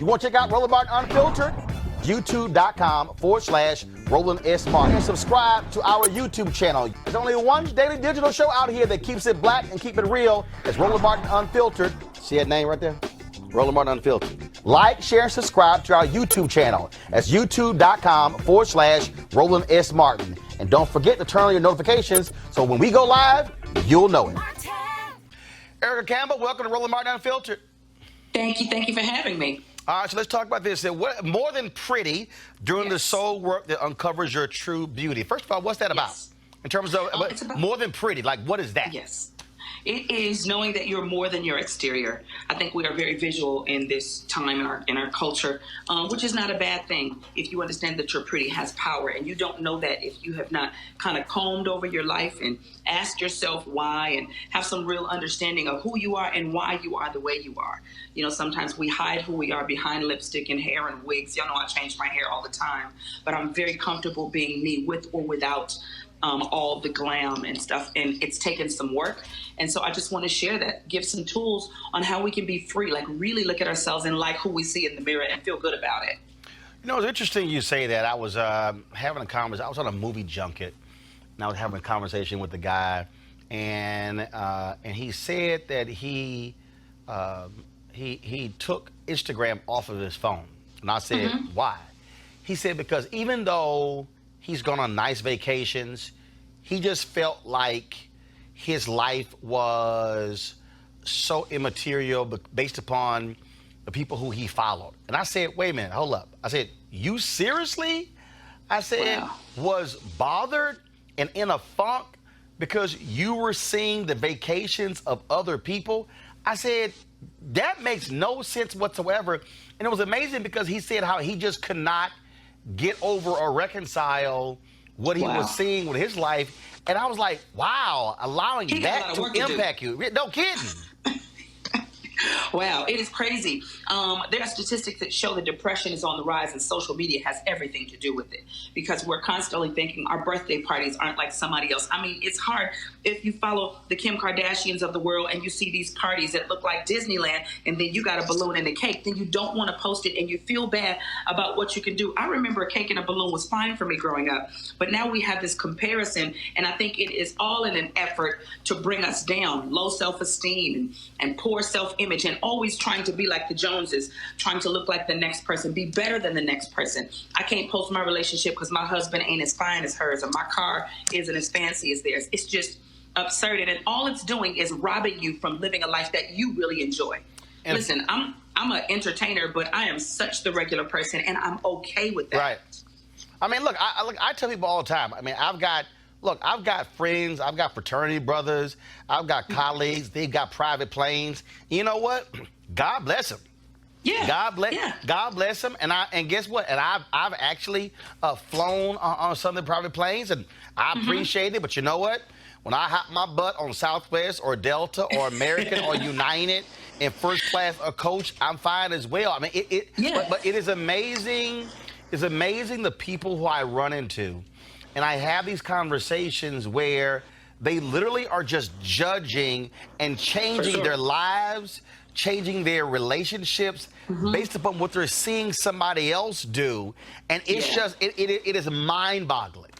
You want to check out Roland Martin Unfiltered? YouTube.com/Roland S. Martin. And subscribe to our YouTube channel. There's only one daily digital show out here that keeps it black and keep it real. It's Roland Martin Unfiltered. See that name right there? Roland Martin Unfiltered. Like, share, and subscribe to our YouTube channel. That's YouTube.com/Roland S. Martin. And don't forget to turn on your notifications so when we go live, you'll know it. Erica Campbell, welcome to Roland Martin Unfiltered. Thank you for having me. All right, so let's talk about this. What, more than pretty, doing the soul work that uncovers your true beauty. First of all, what's that about? In terms of more than pretty, like what is that? Yes. It is knowing that you're more than your exterior. I think we are very visual in this time in our culture, which is not a bad thing if you understand that your pretty has power. And you don't know that if you have not kind of combed over your life and asked yourself why and have some real understanding of who you are and why you are the way you are. You know, sometimes we hide who we are behind lipstick and hair and wigs. Y'all know I change my hair all the time, but I'm very comfortable being me with or without all the glam and stuff, and it's taken some work. And so I just want to share that, give some tools on how we can be free, like really look at ourselves and like who we see in the mirror and feel good about it. You know, it's interesting you say that. I was having a conversation. I was on a movie junket, and I was having a conversation with the guy, and he said that he took Instagram off of his phone. And I said, why? He said, because even though he's gone on nice vacations, he just felt like his life was so immaterial based upon the people who he followed. And I said, wait a minute, hold up. I said, you seriously? I said, was bothered and in a funk because you were seeing the vacations of other people? I said, that makes no sense whatsoever. And it was amazing because he said how he just could not get over or reconcile what he was seeing with his life. And I was like, wow, allowing that to impact you. No kidding. Wow, it is crazy. There are statistics that show that depression is on the rise, and social media has everything to do with it because we're constantly thinking our birthday parties aren't like somebody else. I mean, it's hard if you follow the Kim Kardashians of the world and you see these parties that look like Disneyland and then you got a balloon and a cake, then you don't want to post it and you feel bad about what you can do. I remember a cake and a balloon was fine for me growing up, but now we have this comparison, and I think it is all in an effort to bring us down, low self-esteem and poor self-image, and always trying to be like the Joneses, trying to look like the next person, be better than the next person. I can't post my relationship because my husband ain't as fine as hers, or my car isn't as fancy as theirs. It's just absurd, and all it's doing is robbing you from living a life that you really enjoy. And listen, I'm an entertainer, but I am such the regular person, and I'm okay with that. Right. I mean, look, I tell people all the time. I mean, I've got friends, I've got fraternity brothers, I've got colleagues, they've got private planes. You know what? God bless them. Yeah. God bless him. And guess what? And I've actually flown on some of the private planes, and I appreciate it. But you know what? When I hop my butt on Southwest or Delta or American or United in first class or coach, I'm fine as well. I mean, but it is amazing. It's amazing the people who I run into, and I have these conversations where they literally are just judging and changing their lives, changing their relationships based upon what they're seeing somebody else do. And it's just, it is mind-boggling.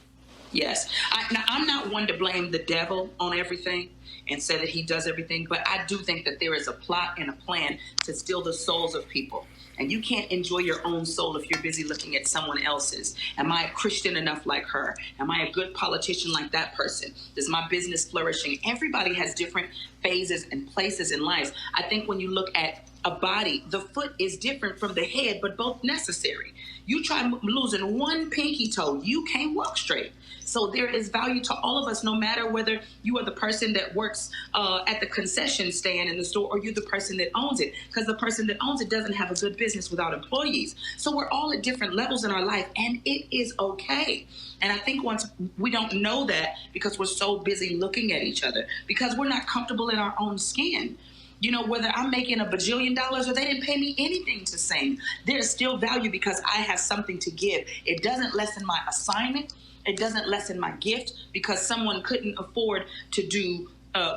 Yes. Now, I'm not one to blame the devil on everything and say that he does everything, but I do think that there is a plot and a plan to steal the souls of people. And you can't enjoy your own soul if you're busy looking at someone else's. Am I a Christian enough like her? Am I a good politician like that person? Is my business flourishing? Everybody has different phases and places in life. I think when you look at a body, the foot is different from the head, but both necessary. You try losing one pinky toe, you can't walk straight. So there is value to all of us, no matter whether you are the person that works at the concession stand in the store or you're the person that owns it, because the person that owns it doesn't have a good business without employees. So we're all at different levels in our life, and it is okay. And I think once we don't know that because we're so busy looking at each other, because we're not comfortable in our own skin. You know, whether I'm making $1 bajillion or they didn't pay me anything to sing, there's still value because I have something to give. It doesn't lessen my assignment. It doesn't lessen my gift because someone couldn't afford to do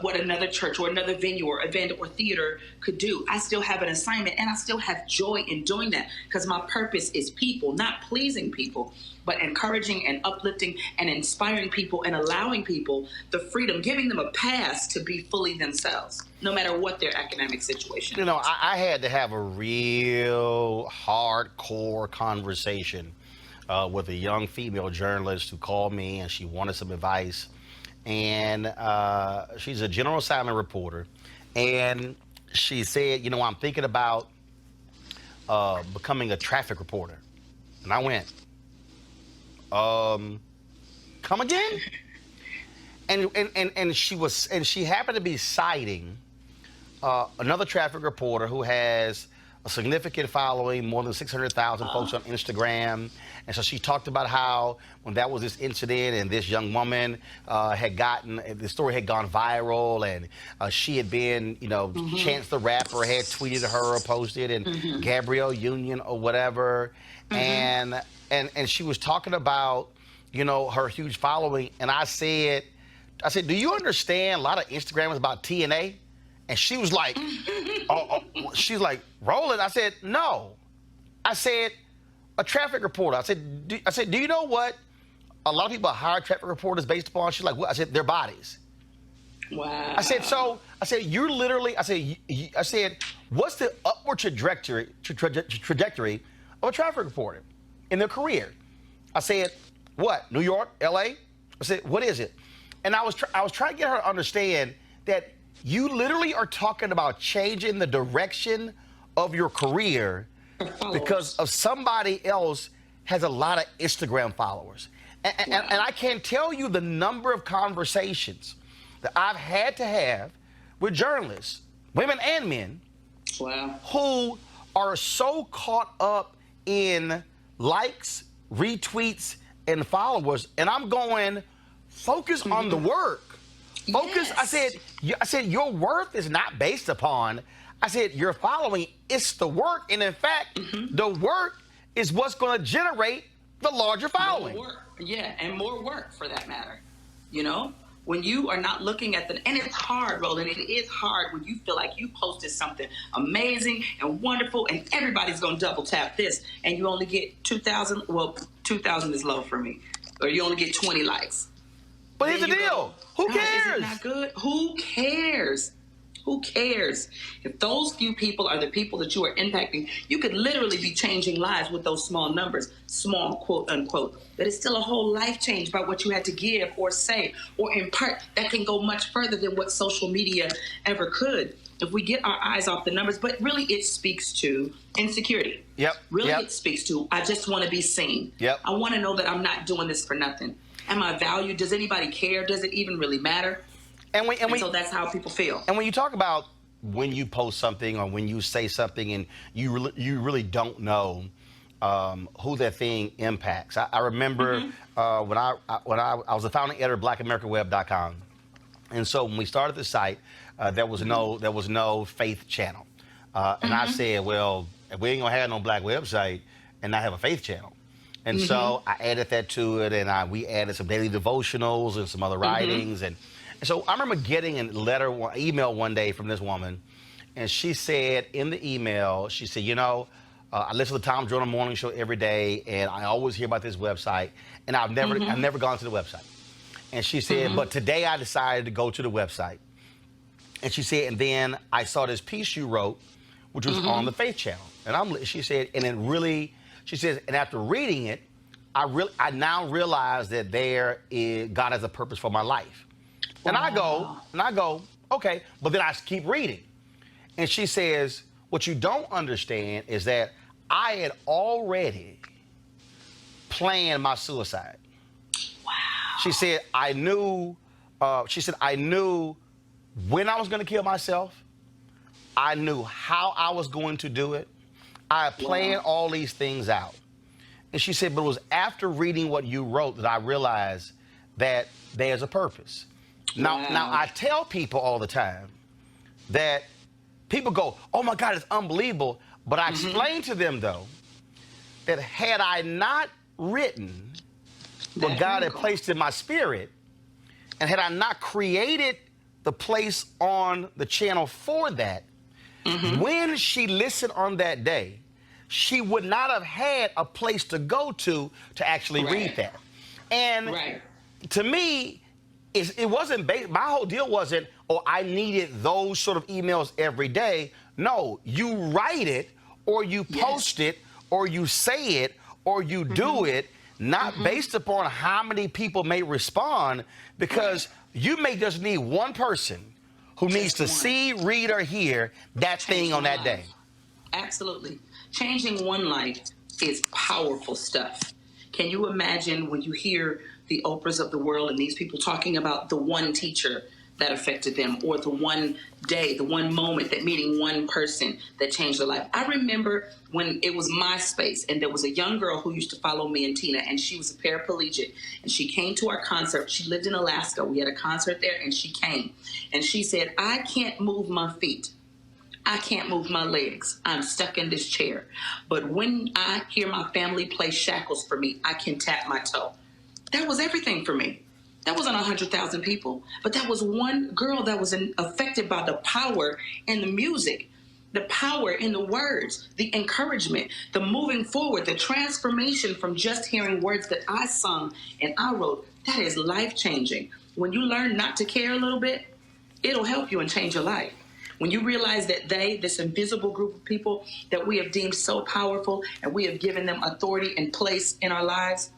what another church or another venue or event or theater could do. I still have an assignment, and I still have joy in doing that because my purpose is people, not pleasing people, but encouraging and uplifting and inspiring people and allowing people the freedom, giving them a pass to be fully themselves, no matter what their economic situation is. You know, I had to have a real hardcore conversation with a young female journalist who called me, and she wanted some advice. And she's a general assignment reporter. And she said, you know, I'm thinking about becoming a traffic reporter. And I went, come again? And she happened to be citing another traffic reporter who has a significant following, more than 600,000 folks on Instagram. And so she talked about how when that was this incident and this young woman the story had gone viral, and she had been, you know, Chance the Rapper had tweeted her or posted, and Gabrielle Union or whatever. And she was talking about, you know, her huge following. And I said, do you understand a lot of Instagram is about TNA? And she was like, she's like, Roland. I said, no. I said, a traffic reporter. I said, do you know what a lot of people hire traffic reporters based upon? She's like, what? I said, their bodies. Wow. I said, you're literally, I said, what's the upward trajectory of a traffic reporter in their career? I said, what? New York, LA? I said, what is it? And I was trying to get her to understand that you literally are talking about changing the direction of your career because of somebody else has a lot of Instagram followers. And I can't tell you the number of conversations that I've had to have with journalists, women and men, who are so caught up in likes, retweets, and followers. And I'm going, focus on the work. Focus. Yes. I said, your worth is not based upon, I said, your following. It's the work. And in fact, the work is what's going to generate the larger following. More work. Yeah, and more work for that matter. You know, when you are not looking at and it's hard, Roland, it is hard when you feel like you posted something amazing and wonderful and everybody's going to double tap this and you only get 2,000. Well, 2,000 is low for me. Or you only get 20 likes. But here's the deal. Who cares? Is it not good? Who cares? Who cares? If those few people are the people that you are impacting, you could literally be changing lives with those small numbers, small quote unquote. But it's still a whole life change by what you had to give or say or impart that can go much further than what social media ever could. If we get our eyes off the numbers, but really it speaks to insecurity. It speaks to, I just want to be seen. I want to know that I'm not doing this for nothing. Am I valued? Does anybody care? Does it even really matter? And so that's how people feel. And when you talk about when you post something or when you say something and you really don't know who that thing impacts. I remember when I was the founding editor of BlackAmericaWeb.com, and so when we started the site, there was no faith channel, and I said, well, we ain't gonna have no black website and not have a faith channel. And so I added that to it, and we added some daily devotionals and some other writings. And so I remember getting an email one day from this woman, and she said in the email, she said, I listen to the Tom Jordan Morning Show every day, and I always hear about this website, and I've never gone to the website. And she said, but today I decided to go to the website. And she said, and then I saw this piece you wrote, which was on the Faith Channel. And she said, and it really, she says, and after reading it, I now realize that God has a purpose for my life. Wow. And I go, okay, but then I keep reading. And she says, what you don't understand is that I had already planned my suicide. Wow. She said, I knew when I was going to kill myself. I knew how I was going to do it. I planned all these things out. And she said, but it was after reading what you wrote that I realized that there's a purpose. Now I tell people all the time that people go, oh my God, it's unbelievable. But I explain to them, though, that had I not written what God had placed in my spirit, and had I not created the place on the channel for that, when she listened on that day, she would not have had a place to go to actually read that. And to me, it wasn't my whole deal wasn't, oh, I needed those sort of emails every day. No, you write it, or you post it, or you say it, or you do it, not based upon how many people may respond, because you may just need one person who needs to see, read, or hear that thing on that day. Absolutely. Changing one life is powerful stuff. Can you imagine when you hear the Oprahs of the world and these people talking about the one teacher that affected them, or the one day, the one moment, that meeting one person that changed their life? I remember when it was MySpace, and there was a young girl who used to follow me and Tina, and she was a paraplegic, and she came to our concert. She lived in Alaska. We had a concert there, and she came, and she said, I can't move my feet. I can't move my legs. I'm stuck in this chair. But when I hear my family play Shackles for me, I can tap my toe. That was everything for me. That wasn't 100,000 people, but that was one girl that was affected by the power in the music, the power in the words, the encouragement, the moving forward, the transformation from just hearing words that I sung and I wrote. That is life-changing. When you learn not to care a little bit, it'll help you and change your life. When you realize that this invisible group of people that we have deemed so powerful, and we have given them authority and place in our lives,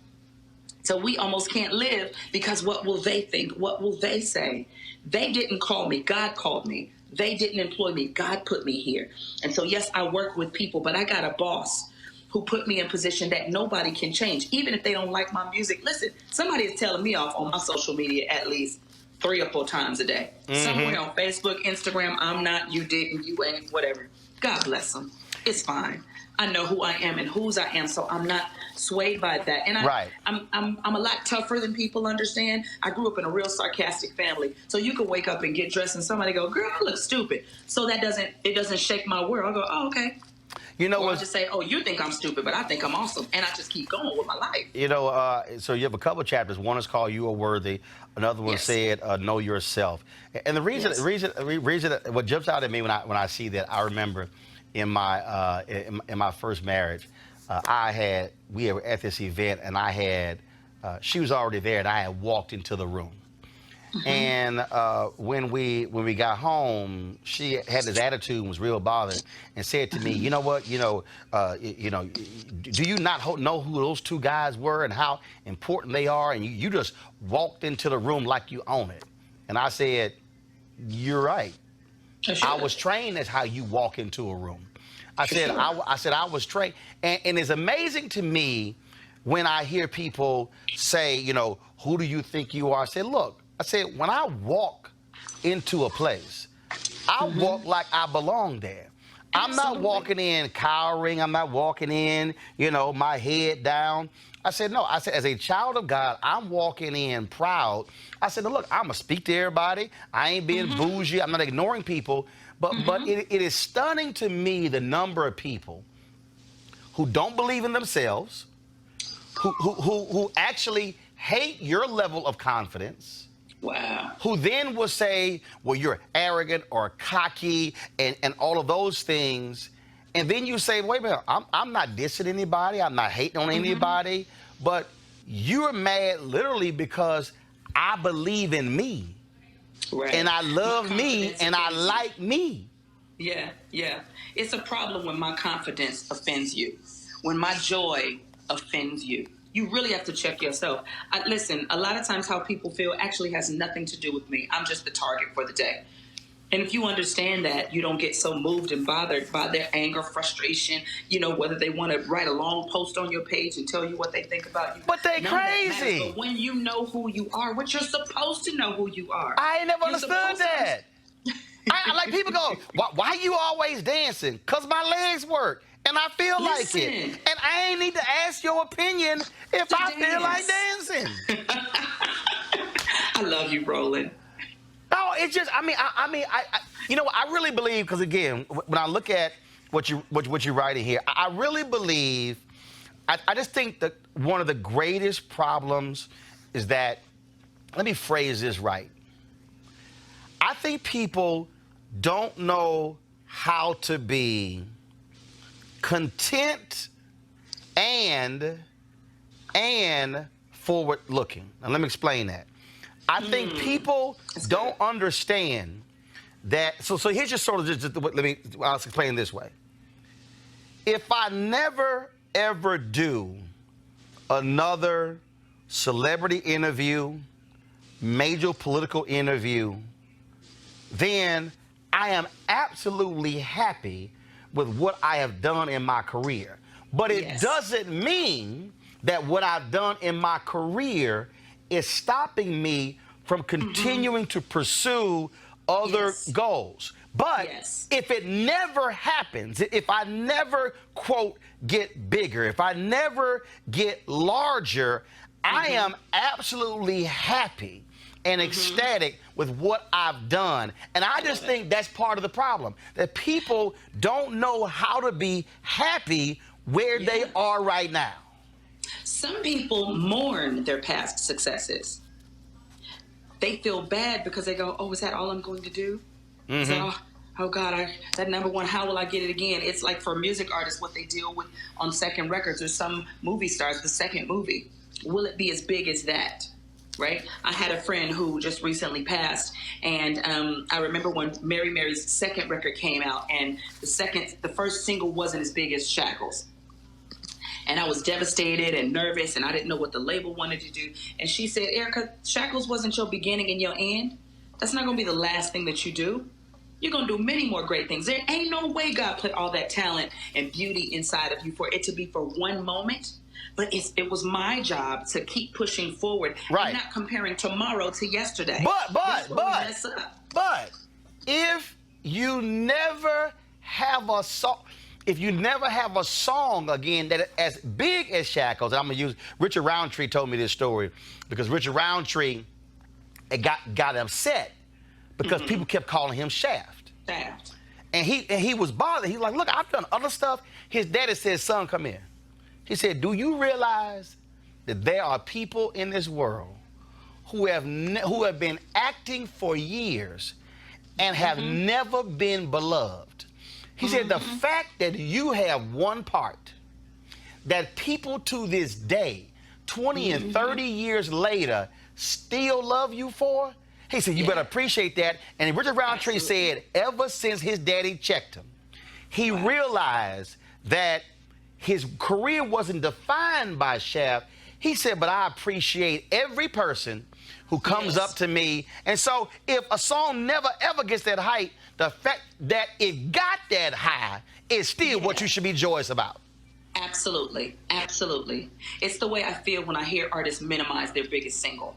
so we almost can't live because what will they think? What will they say? They didn't call me. God called me. They didn't employ me. God put me here. And so, yes, I work with people, but I got a boss who put me in a position that nobody can change, even if they don't like my music. Listen, somebody is telling me off on my social media at least 3 or 4 times a day. Somewhere on Facebook, Instagram, I'm not, you didn't, you ain't, whatever. God bless them. It's fine. I know who I am and whose I am, so I'm not swayed by that. And I'm a lot tougher than people understand. I grew up in a real sarcastic family, so you could wake up and get dressed and somebody go, girl, I look stupid. So it doesn't shake my world. I go, oh, okay. You know, or I just say, oh, you think I'm stupid, but I think I'm awesome. And I just keep going with my life. You know, so you have a couple of chapters. One is called You Are Worthy. Another one said, Know Yourself. And the reason what jumps out at me when I see that, I remember in my first marriage, we were at this event, and she was already there, and I had walked into the room. And when we got home, she had this attitude and was real bothered, and said to me, you know what, do you not know who those 2 guys were and how important they are, and you just walked into the room like you own it? And I said, you're right. I was trained as how you walk into a room. I said I was trained, and it's amazing to me when I hear people say, who do you think you are? I said, look. I said, when I walk into a place, I walk like I belong there. I'm not Absolutely. walking in cowering. I'm not walking in, my head down. I said, no. I said, as a child of God, I'm walking in proud. I said, no, look, I'm going to speak to everybody. I ain't being bougie. I'm not ignoring people. But it is stunning to me the number of people who don't believe in themselves, who actually hate your level of confidence. Wow. Who then will say, well, you're arrogant or cocky and all of those things. And then you say, wait a minute, I'm not dissing anybody. I'm not hating on anybody. But you're mad literally because I believe in me. Right. And I love me and I offends you. like me. Yeah, yeah. It's a problem when my confidence offends you, when my joy offends you. You really have to check yourself. Listen, a lot of times how people feel actually has nothing to do with me. I'm just the target for the day. And if you understand that, you don't get so moved and bothered by their anger, frustration, whether they want to write a long post on your page and tell you what they think about you. But they None of that matters. crazy. But when you know who you are, what you're supposed to know who you are. I ain't never You're understood supposed to that. I like people go, why you always dancing? Because my legs work. And I feel like it. And I ain't need to ask your opinion if I feel like dancing. I love you, Roland. No, it's just, I really believe, because again, when I look at what you're writing here, I really believe, I just think that one of the greatest problems is that, let me phrase this right. I think people don't know how to be content and forward looking. Now let me explain that. I think people don't understand that. So here's just sort of I'll explain it this way. If I never ever do another celebrity interview, major political interview, then I am absolutely happy with what I have done in my career. But it doesn't mean that what I've done in my career is stopping me from continuing to pursue other goals. But if it never happens, if I never, quote, get bigger, if I never get larger, I am absolutely happy and ecstatic with what I've done. And I just think that's part of the problem, that people don't know how to be happy where they are right now. Some people mourn their past successes. They feel bad because they go, oh, is that all I'm going to do? Is that, oh God, that number one, how will I get it again? It's like for music artists, what they deal with on second records, or some movie stars, the second movie. Will it be as big as that? Right? I had a friend who just recently passed, and I remember when Mary Mary's second record came out, and the first single wasn't as big as Shackles. And I was devastated and nervous, and I didn't know what the label wanted to do. And she said, Erica, Shackles wasn't your beginning and your end. That's not going to be the last thing that you do. You're going to do many more great things. There ain't no way God put all that talent and beauty inside of you for it to be for one moment. But it was my job to keep pushing forward and not comparing tomorrow to yesterday. But if you never have a song, again that as big as Shackles, and I'm gonna use Richard Roundtree told me this story because Richard Roundtree got upset because people kept calling him Shaft. And he was bothered. He's like, look, I've done other stuff. His daddy said, son, come here. He said, do you realize that there are people in this world who have been acting for years and have never been beloved? He said, the fact that you have one part that people to this day, 20 and 30 years later, still love you for, he said, you better appreciate that. And Richard Roundtree said, ever since his daddy checked him, he realized that his career wasn't defined by Shaft. He said, but I appreciate every person who comes up to me. And so if a song never, ever gets that height, the fact that it got that high is still what you should be joyous about. Absolutely. Absolutely. It's the way I feel when I hear artists minimize their biggest single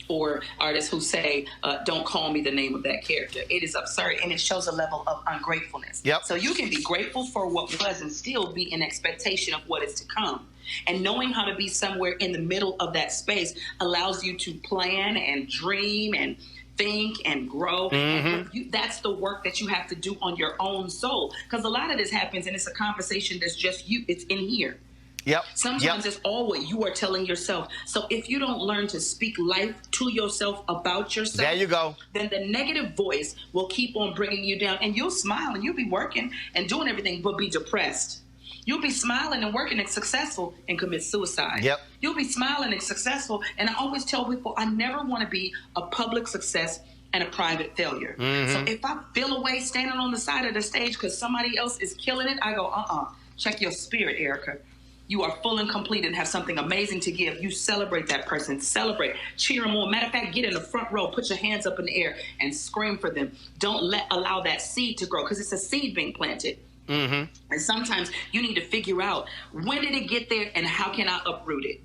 or artists who say, don't call me the name of that character. It is absurd, and it shows a level of ungratefulness. Yep. So you can be grateful for what was and still be in expectation of what is to come. And knowing how to be somewhere in the middle of that space allows you to plan and dream and think and grow. And that's the work that you have to do on your own soul. Because a lot of this happens, and it's a conversation that's just you. It's in here. Yep. Sometimes it's all what you are telling yourself. So if you don't learn to speak life to yourself about yourself, there you go. Then the negative voice will keep on bringing you down, and you'll smile and you'll be working and doing everything, but be depressed. You'll be smiling and working and successful and commit suicide. Yep. You'll be smiling and successful. And I always tell people, I never want to be a public success and a private failure. So if I feel away standing on the side of the stage because somebody else is killing it, I go, check your spirit, Erica. You are full and complete and have something amazing to give. You celebrate that person. Celebrate. Cheer them on. Matter of fact, get in the front row. Put your hands up in the air and scream for them. Don't allow that seed to grow, because it's a seed being planted. And sometimes you need to figure out, when did it get there and how can I uproot it?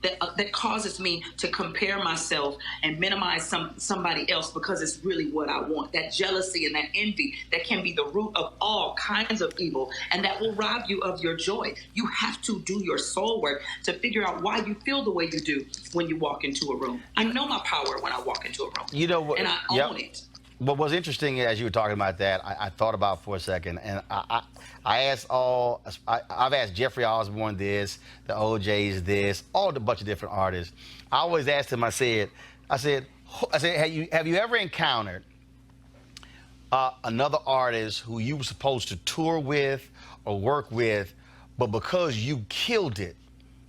That causes me to compare myself and minimize somebody else because it's really what I want. That jealousy and that envy, that can be the root of all kinds of evil, and that will rob you of your joy. You have to do your soul work to figure out why you feel the way you do when you walk into a room. I know my power when I walk into a room. You know what? And I own it. But what's interesting, as you were talking about that, I thought about for a second, and I've asked Jeffrey Osborne this, the OJs this, all the bunch of different artists. I always asked them. I said, have you ever encountered another artist who you were supposed to tour with or work with, but because you killed it,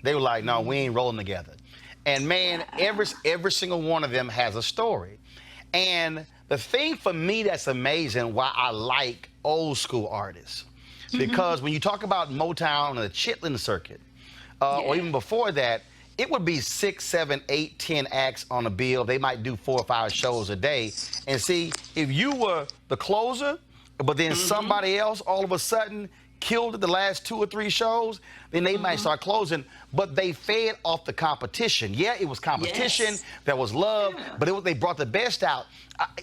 they were like, no, we ain't rolling together. And man, every single one of them has a story. And the thing for me that's amazing, why I like old school artists, because when you talk about Motown or the Chitlin circuit, or even before that, it would be 6, 7, 8, 10 acts on a bill. They might do 4 or 5 shows a day. And see, if you were the closer, but then somebody else all of a sudden killed it the last 2 or 3 shows, then they might start closing. But they fed off the competition. Yeah, it was competition. There was love, but they brought the best out.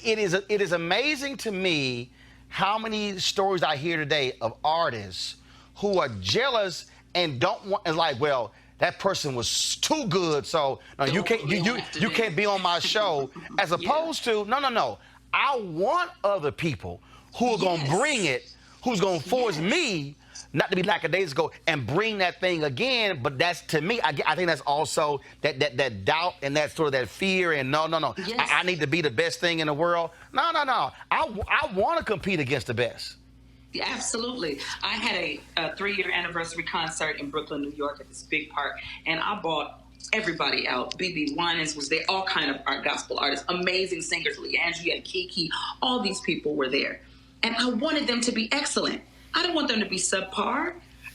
It is amazing to me how many stories I hear today of artists who are jealous and don't want, and like, well, that person was too good, so no, you can't be on my show. As opposed to, no. I want other people who are gonna bring it, who's gonna force me not to be lackadaisical and bring that thing again. But that's, to me, I think that's also that doubt and that sort of that fear and no. I need to be the best thing in the world. No. I want to compete against the best. Yeah, absolutely. I had a 3-year anniversary concert in Brooklyn, New York at this big park, and I brought everybody out. BB Winans was there, all kind of art gospel artists, amazing singers, Leandria and Kiki, all these people were there. And I wanted them to be excellent. I didn't want them to be subpar.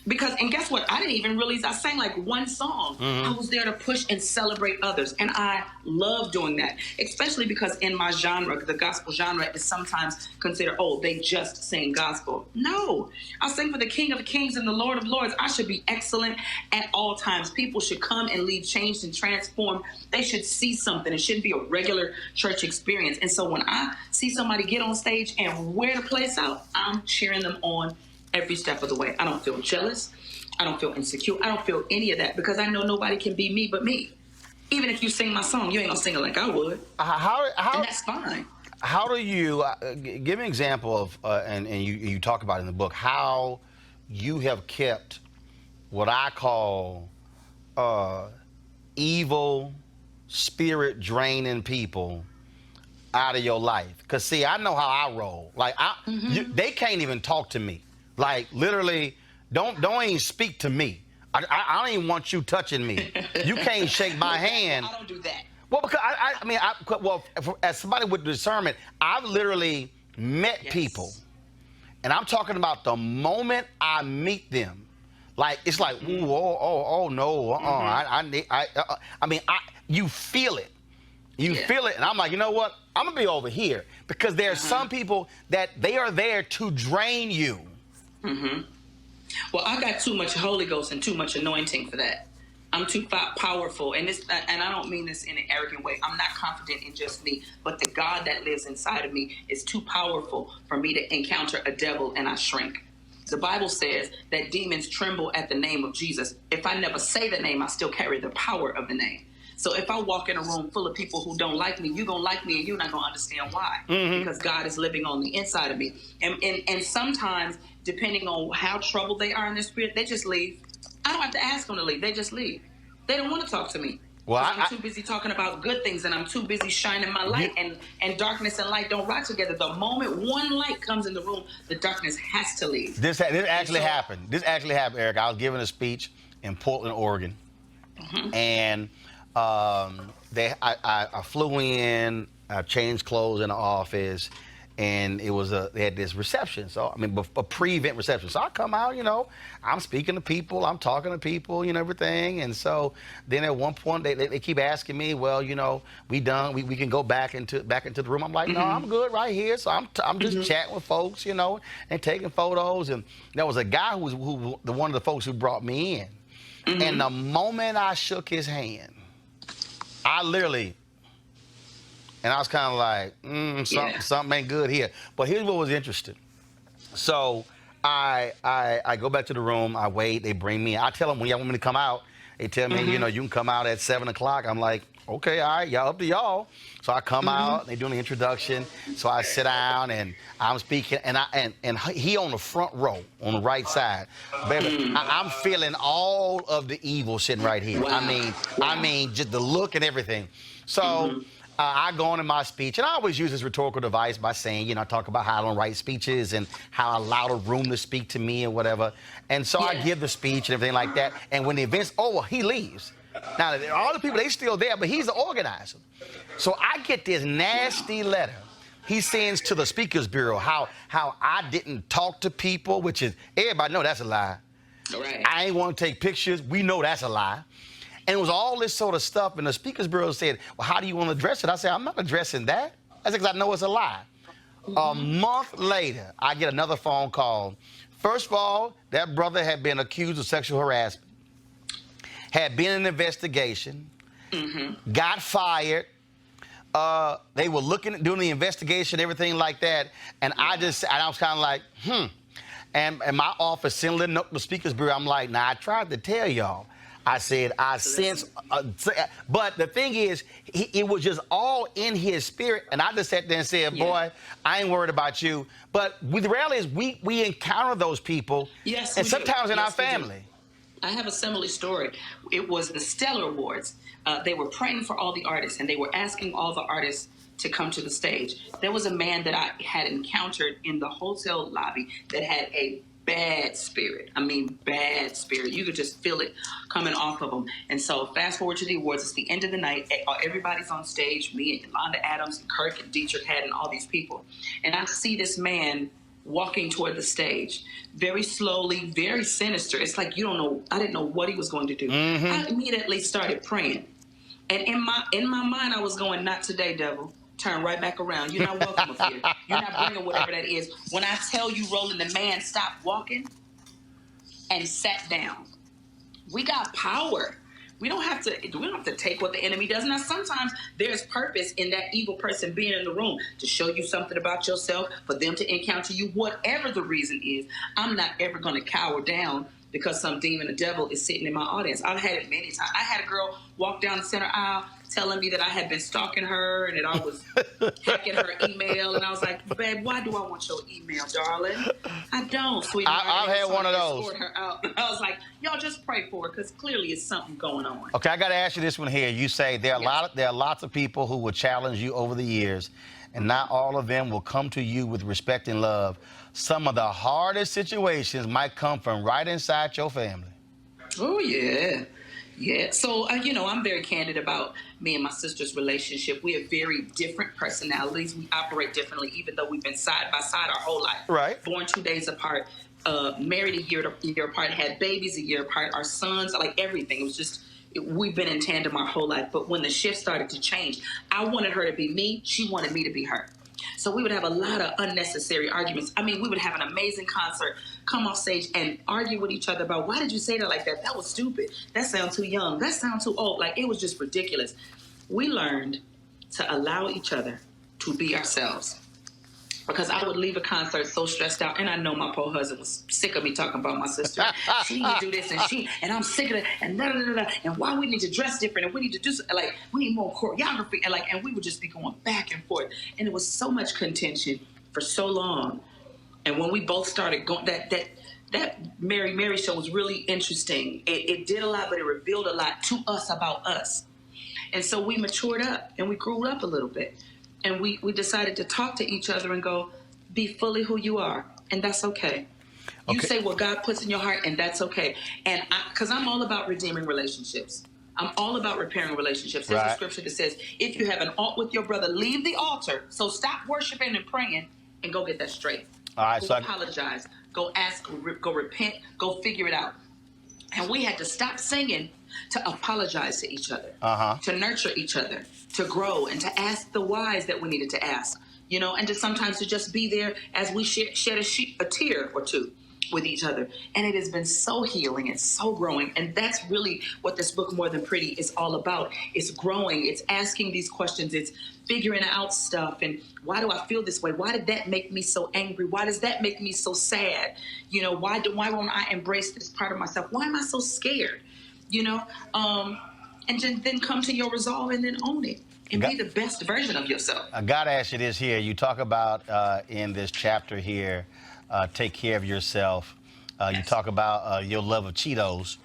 Because, and guess what? I didn't even realize I sang like one song. I was there to push and celebrate others. And I love doing that, especially because in my genre, the gospel genre is sometimes considered, they just sing gospel. No, I sing for the King of Kings and the Lord of Lords. I should be excellent at all times. People should come and leave changed and transformed. They should see something. It shouldn't be a regular church experience. And so when I see somebody get on stage and wear the place out, I'm cheering them on every step of the way. I don't feel jealous. I don't feel insecure. I don't feel any of that, because I know nobody can be me but me. Even if you sing my song, you ain't gonna sing it like I would. And that's fine. How do you give me an example of and you talk about in the book how you have kept what I call evil, spirit draining people out of your life? Because see, I know how I roll. Like they can't even talk to me. Like literally, don't even speak to me. I don't even want you touching me. You can't shake my hand. I don't do that. Well, because as somebody with discernment, I've literally met people, and I'm talking about the moment I meet them. Like it's like, ooh, oh no, you feel it. You feel it, and I'm like, you know what? I'm gonna be over here, because there are some people that they are there to drain you. Well, I got too much Holy Ghost and too much anointing for that. I'm too powerful, and I don't mean this in an arrogant way. I'm not confident in just me, but the God that lives inside of me is too powerful for me to encounter a devil and I shrink. The Bible says that demons tremble at the name of Jesus. If I never say the name, I still carry the power of the name. So if I walk in a room full of people who don't like me, you're going to like me and you're not going to understand why. Because God is living on the inside of me. And sometimes, depending on how troubled they are in their spirit, they just leave. I don't have to ask them to leave. They just leave. They don't want to talk to me. Well, I'm too busy talking about good things, and I'm too busy shining my light, and darkness and light don't ride together. The moment one light comes in the room, the dark's has to leave. This actually happened. This actually happened, Erica. I was giving a speech in Portland, Oregon, and I flew in, I changed clothes in the office, and it was they had this reception. So, I mean, a pre-event reception. So I come out, you know, I'm speaking to people, I'm talking to people, you know, everything. And so then at one point they keep asking me, well, you know, we done, we can go back into the room. I'm like, no, I'm good right here. So I'm just chatting with folks, you know, and taking photos. And there was a guy who was one of the folks who brought me in. And the moment I shook his hand, I literally, and I was kind of like, something ain't good here. But here's what was interesting. So I go back to the room. I wait. They bring me in. I tell them, when y'all want me to come out, they tell me, you know, you can come out at 7 o'clock. I'm like, okay, all right, y'all, up to y'all. So I come out. They doing the introduction. So I sit down and I'm speaking, and he on the front row on the right side. Baby, I'm feeling all of the evil sitting right here. Wow. I mean, just the look and everything. So. I go on in my speech, and I always use this rhetorical device by saying, you know, I talk about how I don't write speeches and how I allow the room to speak to me and whatever. And so I give the speech and everything like that. And when the event's over, he leaves. Now, all the people, they still there, but he's the organizer. So I get this nasty letter he sends to the Speakers Bureau, how I didn't talk to people, which is, everybody know that's a lie. Right. I ain't want to take pictures. We know that's a lie. And it was all this sort of stuff, and the Speakers Bureau said, well, how do you want to address it? I said, I'm not addressing that. That's because I know it's a lie. A month later, I get another phone call. First of all, that brother had been accused of sexual harassment, had been in an investigation, got fired. They were doing the investigation, everything like that. And I was kind of like, And my office sent a little note to the Speakers Bureau. I'm like, I tried to tell y'all. I said, I sense, but the thing is, it was just all in his spirit. And I just sat there and said, boy, I ain't worried about you. But the reality is we encounter those people. Yes, and sometimes in our family. I have a similar story. It was the Stellar Awards. They were praying for all the artists, and they were asking all the artists to come to the stage. There was a man that I had encountered in the hotel lobby that had a bad spirit. I mean, bad spirit. You could just feel it coming off of him. And so fast forward to the awards. It's the end of the night. Everybody's on stage. Me and Yolanda Adams and Kirk and Dietrich Haddon, all these people. And I see this man walking toward the stage very slowly, very sinister. It's like, you don't know. I didn't know what he was going to do. I immediately started praying. And in my mind, I was going, not today, devil. Turn right back around. You're not welcome up here. You're not bringing whatever that is. When I tell you, Roland, the man stopped walking and sat down. We got power. We don't have to take what the enemy does. Now, sometimes there's purpose in that evil person being in the room to show you something about yourself, for them to encounter you, whatever the reason is. I'm not ever going to cower down because some demon or devil is sitting in my audience. I've had it many times. I had a girl walk down the center aisle telling me that I had been stalking her and that I was hacking her email. And I was like, babe, why do I want your email, darling? I don't, sweetheart. I've had one of those. Escort her out. I was like, y'all just pray for her because clearly it's something going on. Okay, I got to ask you this one here. You say there are lots of people who will challenge you over the years, and not all of them will come to you with respect and love. Some of the hardest situations might come from right inside your family. Oh, yeah. Yeah. So, I'm very candid about me and my sister's relationship. We have very different personalities. We operate differently, even though we've been side by side our whole life. Right. Born 2 days apart, married a year apart, had babies a year apart, our sons, like everything. It was just, we've been in tandem our whole life. But when the shift started to change, I wanted her to be me. She wanted me to be her. So we would have a lot of unnecessary arguments. I mean, we would have an amazing concert, come off stage and argue with each other about, why did you say that like that? That was stupid. That sounds too young. That sounds too old. Like, it was just ridiculous. We learned to allow each other to be ourselves. Because I would leave a concert so stressed out, and I know my poor husband was sick of me talking about my sister. She need to do this, and I'm sick of it, and da da da da. And why we need to dress different, and we need to do like we need more choreography, and we would just be going back and forth, and it was so much contention for so long. And when we both started going, that Mary show was really interesting. It did a lot, but it revealed a lot to us about us, and so we matured up and we grew up a little bit. And we decided to talk to each other and go, be fully who you are. And that's okay. You say what God puts in your heart, and that's okay. And because I'm all about redeeming relationships. I'm all about repairing relationships. There's a scripture that says, if you have an alt with your brother, leave the altar. So stop worshiping and praying and go get that straight. All right, go apologize. Go ask, go repent, go figure it out. And we had to stop singing to apologize to each other, to nurture each other, to grow, and to ask the whys that we needed to ask, and to sometimes to just be there as we shed a tear or two with each other. And it has been so healing and so growing. And that's really what this book, More Than Pretty, is all about. It's growing. It's asking these questions. It's figuring out stuff. And why do I feel this way? Why did that make me so angry? Why does that make me so sad? Why won't I embrace this part of myself? Why am I so scared? And then come to your resolve and then own it and be the best version of yourself. I got to ask you this here. You talk about in this chapter here, take care of yourself. You talk about your love of Cheetos,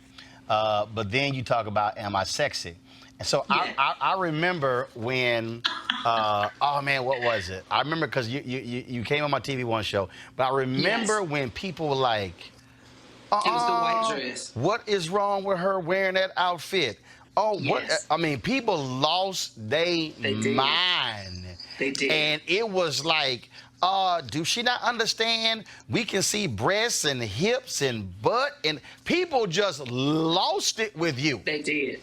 but then you talk about, am I sexy? And so I remember when, oh man, what was it? I remember because you came on my TV One show, but I remember when people were like, it was the white dress. What is wrong with her wearing that outfit? Oh, what? I mean, people lost their mind. They did. And it was like, do she not understand? We can see breasts and hips and butt, and people just lost it with you. They did.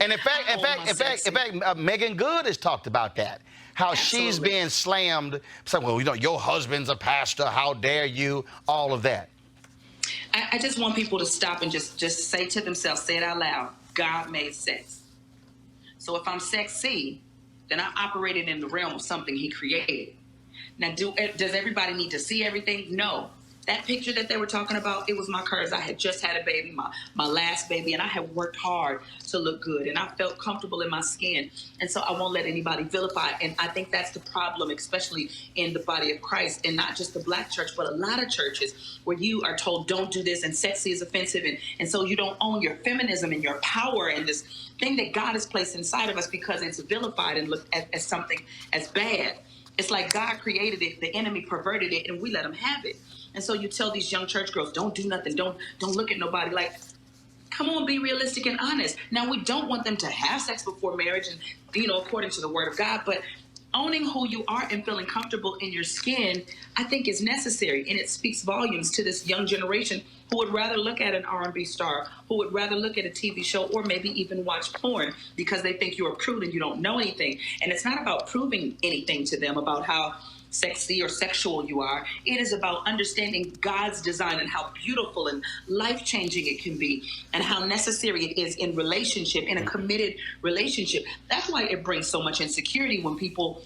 And in fact, Megan Good has talked about that. How she's being slammed. So, well, your husband's a pastor. How dare you? All of that. I just want people to stop and just say to themselves, say it out loud, God made sex. So if I'm sexy, then I operated in the realm of something he created. Now, does everybody need to see everything? No. That picture that they were talking about, it was my curves. I had just had a baby, my last baby, and I had worked hard to look good, and I felt comfortable in my skin. And so I won't let anybody vilify. And I think that's the problem, especially in the body of Christ, and not just the Black church, but a lot of churches where you are told, don't do this, and sexy is offensive. And so you don't own your feminism and your power and this thing that God has placed inside of us because it's vilified and looked at as something as bad. It's like God created it, the enemy perverted it, and we let him have it. And so you tell these young church girls, don't do nothing, don't look at nobody. Like, come on, be realistic and honest. Now, we don't want them to have sex before marriage and, according to the word of God, but owning who you are and feeling comfortable in your skin, I think is necessary. And it speaks volumes to this young generation who would rather look at an R&B star, who would rather look at a TV show or maybe even watch porn because they think you're a prude and you don't know anything. And it's not about proving anything to them about how sexy or sexual you are. It is about understanding God's design and how beautiful and life-changing it can be and how necessary it is in relationship, in a committed relationship. That's why it brings so much insecurity when people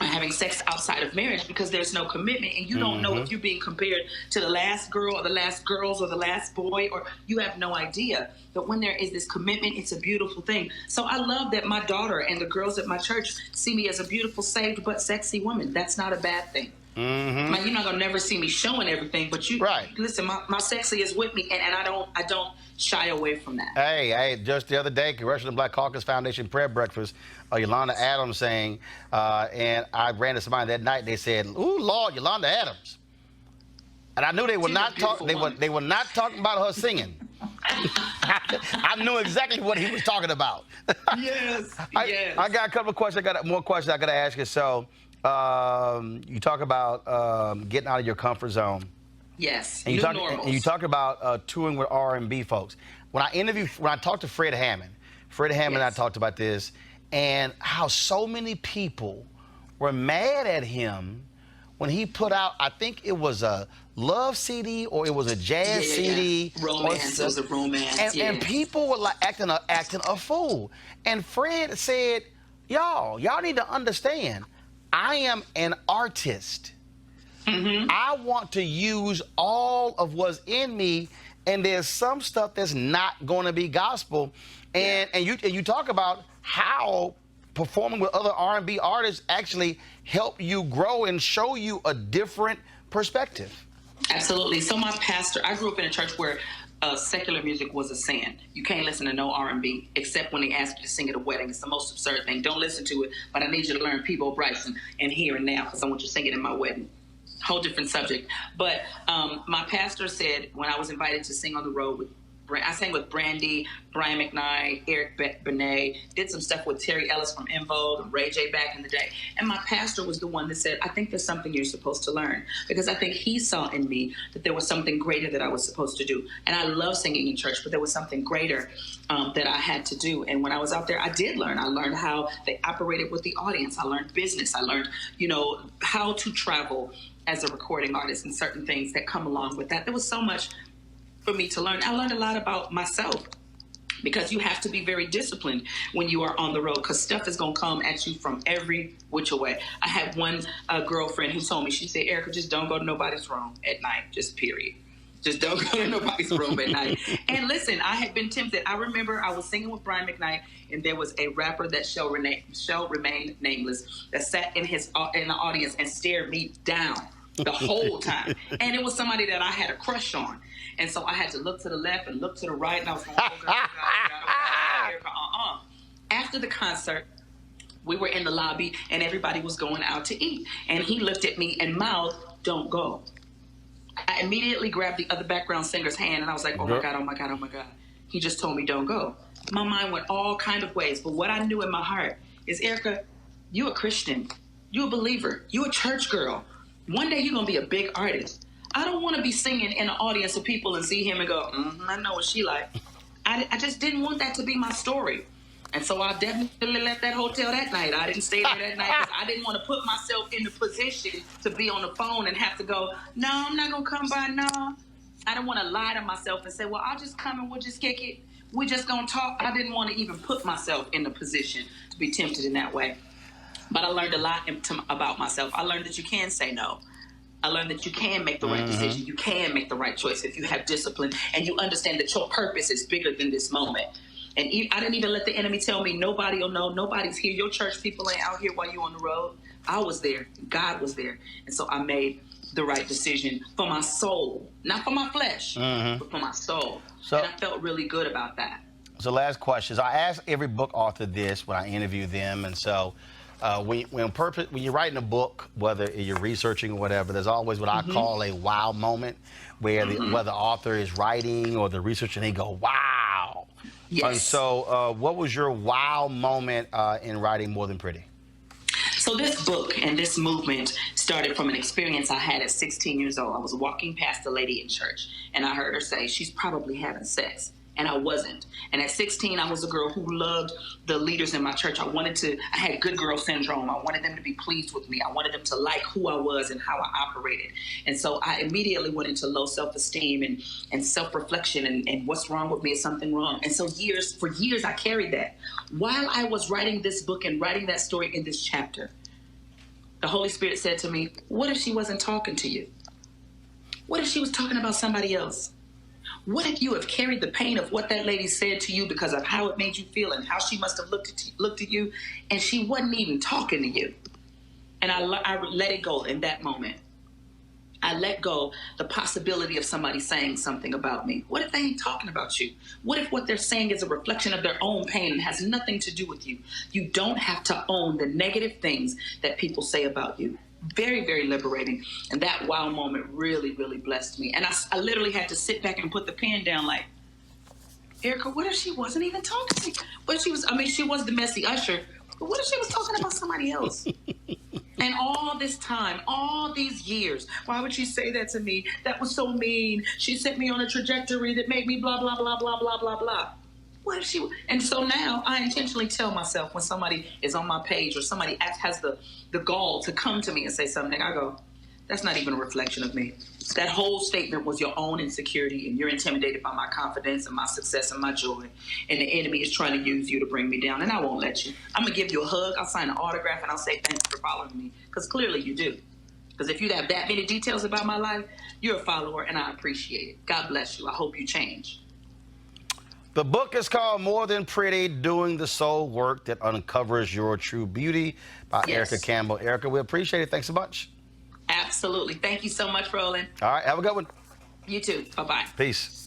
are having sex outside of marriage, because there's no commitment and you don't know if you're being compared to the last girl or the last girls or the last boy, or you have no idea. But when there is this commitment, it's a beautiful thing. So I love that my daughter and the girls at my church see me as a beautiful, saved, but sexy woman. That's not a bad thing. Like, you're not gonna never see me showing everything, but you listen. My sexy is with me, and I don't shy away from that. Hey, just the other day, Congressional Black Caucus Foundation prayer breakfast, Yolanda Adams saying, and I ran to somebody that night. They said, "Ooh, Lord, Yolanda Adams," and I knew they were not talking. They were not talking about her singing. I knew exactly what he was talking about. Yes. I got a couple of questions. I got more questions I got to ask you. So. You talk about getting out of your comfort zone. Yes, and you talk about touring with R&B folks. When I talked to Fred Hammond and I talked about this, and how so many people were mad at him when he put out, I think it was a love CD or it was a jazz CD. Romance. It was a romance. And people were like acting a fool. And Fred said, y'all need to understand, I am an artist. I want to use all of what's in me, and there's some stuff that's not going to be gospel. And you talk about how performing with other R&B artists actually help you grow and show you a different perspective. Absolutely. So my pastor, I grew up in a church where secular music was a sin. You can't listen to no R&B except when they ask you to sing at a wedding. It's the most absurd thing. Don't listen to it, but I need you to learn Peabo Bryson and Here and Now because I want you to sing it in my wedding. Whole different subject. But my pastor said when I was invited to sing on the road with I sang with Brandy, Brian McKnight, Eric Benet, did some stuff with Terry Ellis from En Vogue and Ray J back in the day. And my pastor was the one that said, I think there's something you're supposed to learn. Because I think he saw in me that there was something greater that I was supposed to do. And I love singing in church, but there was something greater that I had to do. And when I was out there, I did learn. I learned how they operated with the audience. I learned business. I learned, how to travel as a recording artist and certain things that come along with that. There was so much for me to learn. I learned a lot about myself because you have to be very disciplined when you are on the road because stuff is going to come at you from every which way. I had one girlfriend who told me, she said, Erica, just don't go to nobody's room at night, just period. Just don't go to nobody's room at night. And listen, I had been tempted. I remember I was singing with Brian McKnight, and there was a rapper that shall remain nameless that sat in the audience and stared me down the whole time. And it was somebody that I had a crush on. And so I had to look to the left and look to the right, and I was going, oh, God, Erica, After the concert, we were in the lobby, and everybody was going out to eat. And he looked at me and mouthed, don't go. I immediately grabbed the other background singer's hand, and I was like, oh, my God, oh, my God, oh, my God. He just told me, don't go. My mind went all kind of ways, but what I knew in my heart is, Erica, you a Christian. You a believer. You a church girl. One day you're going to be a big artist. I don't want to be singing in an audience of people and see him and go, I know what she like. I just didn't want that to be my story. And so I definitely left that hotel that night. I didn't stay there that night because I didn't want to put myself in the position to be on the phone and have to go, no, I'm not going to come by, no. I didn't want to lie to myself and say, well, I'll just come and we'll just kick it. We're just going to talk. I didn't want to even put myself in the position to be tempted in that way. But I learned a lot about myself. I learned that you can say no. I learned that you can make the right decision. You can make the right choice if you have discipline and you understand that your purpose is bigger than this moment. And I didn't even let the enemy tell me nobody will know. Nobody's here. Your church people ain't out here while you're on the road. I was there. God was there. And so I made the right decision for my soul, not for my flesh, but for my soul. So, and I felt really good about that. So last question. So I ask every book author this when I interview them. And so when you're writing a book, whether you're researching or whatever, there's always what I call a wow moment where whether the author is writing or the researcher, and they go, wow. Yes. And so what was your wow moment in writing More Than Pretty? So this book and this movement started from an experience I had at 16 years old. I was walking past a lady in church, and I heard her say, she's probably having sex. And I wasn't. And at 16, I was a girl who loved the leaders in my church. I had good girl syndrome. I wanted them to be pleased with me. I wanted them to like who I was and how I operated. And so I immediately went into low self-esteem and self-reflection and what's wrong with me, is something wrong. And so for years, I carried that. While I was writing this book and writing that story in this chapter, the Holy Spirit said to me, what if she wasn't talking to you? What if she was talking about somebody else? What if you have carried the pain of what that lady said to you because of how it made you feel and how she must have looked at you, and she wasn't even talking to you? And I let it go in that moment. I let go the possibility of somebody saying something about me. What if they ain't talking about you? What if what they're saying is a reflection of their own pain and has nothing to do with you? You don't have to own the negative things that people say about you. Very, very liberating. And that wow moment really, really blessed me. And I literally had to sit back and put the pen down like, Erica, what if she wasn't even talking to me? But she was the messy usher. But what if she was talking about somebody else? And all this time, all these years, why would she say that to me? That was so mean. She set me on a trajectory that made me blah, blah, blah, blah, blah, blah, blah. What if she... And so now I intentionally tell myself when somebody is on my page or somebody has the gall to come to me and say something, I go, That's not even a reflection of me. That whole statement was your own insecurity, and you're intimidated by my confidence and my success and my joy. And the enemy is trying to use you to bring me down, and I won't let you. I'm going to give you a hug. I'll sign an autograph, and I'll say thanks for following me, because clearly you do. Because if you have that many details about my life, you're a follower, and I appreciate it. God bless you. I hope you change. The book is called More Than Pretty, Doing the Soul Work That Uncovers Your True Beauty by Erica Campbell. Erica, we appreciate it. Thanks so much. Absolutely. Thank you so much, Roland. All right. Have a good one. You too. Bye-bye. Peace.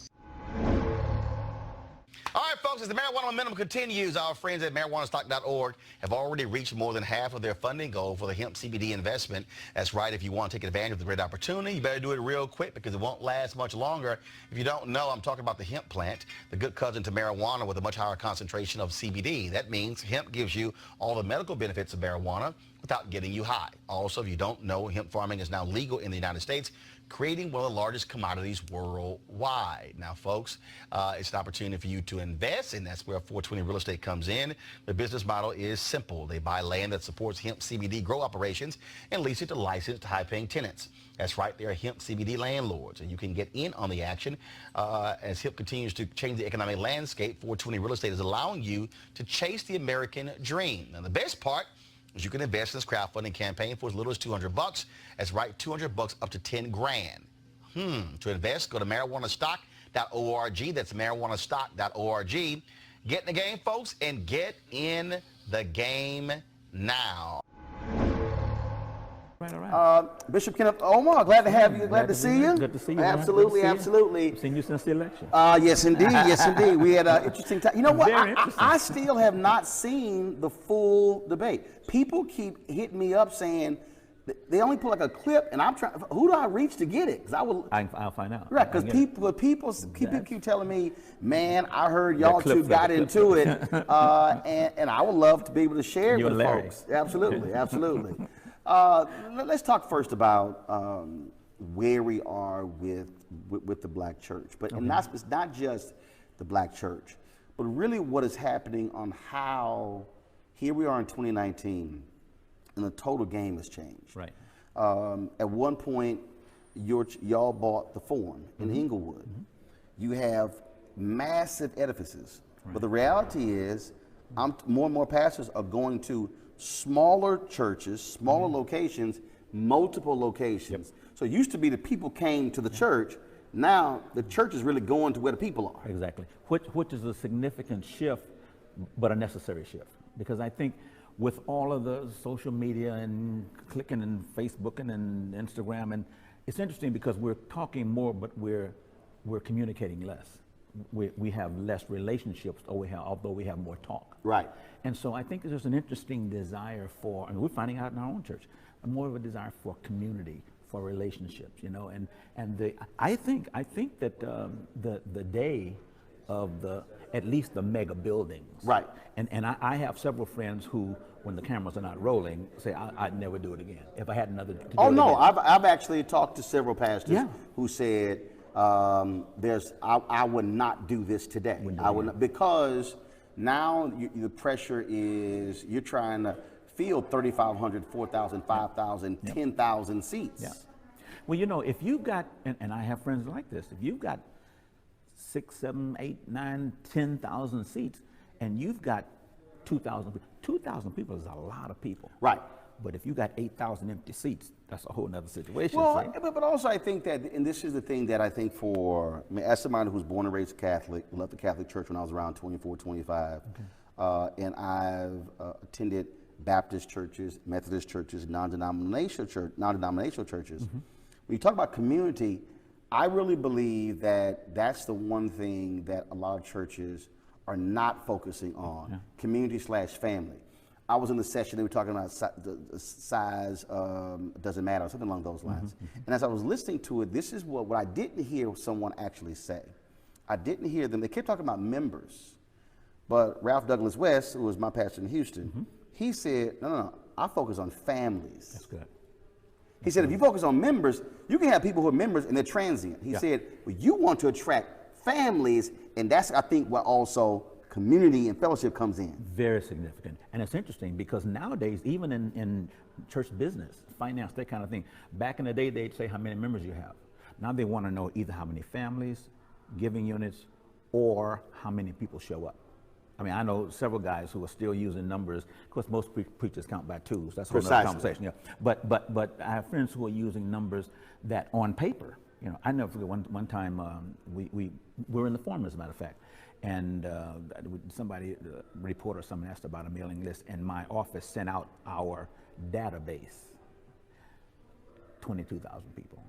All right, folks, as the marijuana momentum continues, our friends at marijuanastock.org have already reached more than half of their funding goal for the hemp CBD investment. That's right. If you want to take advantage of the great opportunity, you better do it real quick because it won't last much longer. If you don't know, I'm talking about the hemp plant, the good cousin to marijuana with a much higher concentration of CBD. That means hemp gives you all the medical benefits of marijuana without getting you high. Also, if you don't know, hemp farming is now legal in the United States, creating one of the largest commodities worldwide. Now, folks, it's an opportunity for you to invest, and that's where 420 Real Estate comes in. The business model is simple. They buy land that supports hemp CBD grow operations and lease it to licensed high-paying tenants. That's right, they're hemp CBD landlords, and you can get in on the action. As hemp continues to change the economic landscape, 420 Real Estate is allowing you to chase the American dream. Now, the best part is you can invest in this crowdfunding campaign for as little as $200. That's right, $200 up to 10 grand. To invest, go to marijuanastock.org. That's marijuanastock.org. Get in the game, folks, and get in the game now. Bishop Kenneth Ulmer, glad to have you. Glad to see you. Good to see you. Absolutely, absolutely. I've seen you since the election. Yes, indeed. Yes, indeed. We had an interesting time. You know what? Very interesting. I still have not seen the full debate. People keep hitting me up saying they only put like a clip, and I'm trying. Who do I reach to get it? Because I'll find out. Right, because people keep telling me, man, I heard y'all two got into it, and I would love to be able to share it with folks. Absolutely, absolutely. Let's talk first about where we are with the black church, but and it's not just the black church, but really what is happening on how here we are in 2019, and the total game has changed. Right. At one point, y'all bought the Forum in Inglewood. You have massive edifices, but the reality is, more and more pastors are going to smaller churches, smaller locations, multiple locations. So it used to be that people came to the church. Now the church is really going to where the people are. Exactly. Which is a significant shift, but a necessary shift. Because I think with all of the social media and clicking and Facebooking and Instagram, and it's interesting because we're talking more, but we're communicating less. We have less relationships, although we have more talk. Right. And so I think there's an interesting desire for, and we're finding out in our own church, more of a desire for community, for relationships, you know, I think that the day of at least the mega buildings. Right. And I have several friends who, when the cameras are not rolling, say I'd never do it again if I had another. I've actually talked to several pastors who said, I would not do this today. I would not, because now the pressure is you're trying to field 3,500, 4,000, 5,000, 10,000 seats. Yeah. Well, you know, if you've got, and I have friends like this, if you've got 6, 7, 8, 9, 10,000 seats, and you've got 2,000 people is a lot of people. Right. But if you got 8,000 empty seats, that's a whole nother situation. Well, but also I think that, and this is the thing that I think as somebody who's born and raised Catholic, left the Catholic Church when I was around 24, 25, and I've attended Baptist churches, Methodist churches, non-denominational churches. When you talk about community, I really believe that that's the one thing that a lot of churches are not focusing on, community/family. I was in the session, they were talking about the size doesn't matter, or something along those lines. And as I was listening to it, this is what I didn't hear someone actually say. I didn't hear them, they kept talking about members. But Ralph Douglas West, who was my pastor in Houston, he said, no, I focus on families. That's good. He said, if you focus on members, you can have people who are members and they're transient. He said, well, you want to attract families, and that's, I think, what also community and fellowship comes in. Very significant. And it's interesting because nowadays, even in church business, finance, that kind of thing, back in the day, they'd say how many members you have. Now they want to know either how many families, giving units, or how many people show up. I mean, I know several guys who are still using numbers. Of course, most preachers count by twos. That's a whole other conversation. Yeah. But I have friends who are using numbers that on paper, you know, I never forget one time we were in the forum, as a matter of fact, and somebody, a reporter, someone asked about a mailing list, and my office sent out our database, 22,000 people.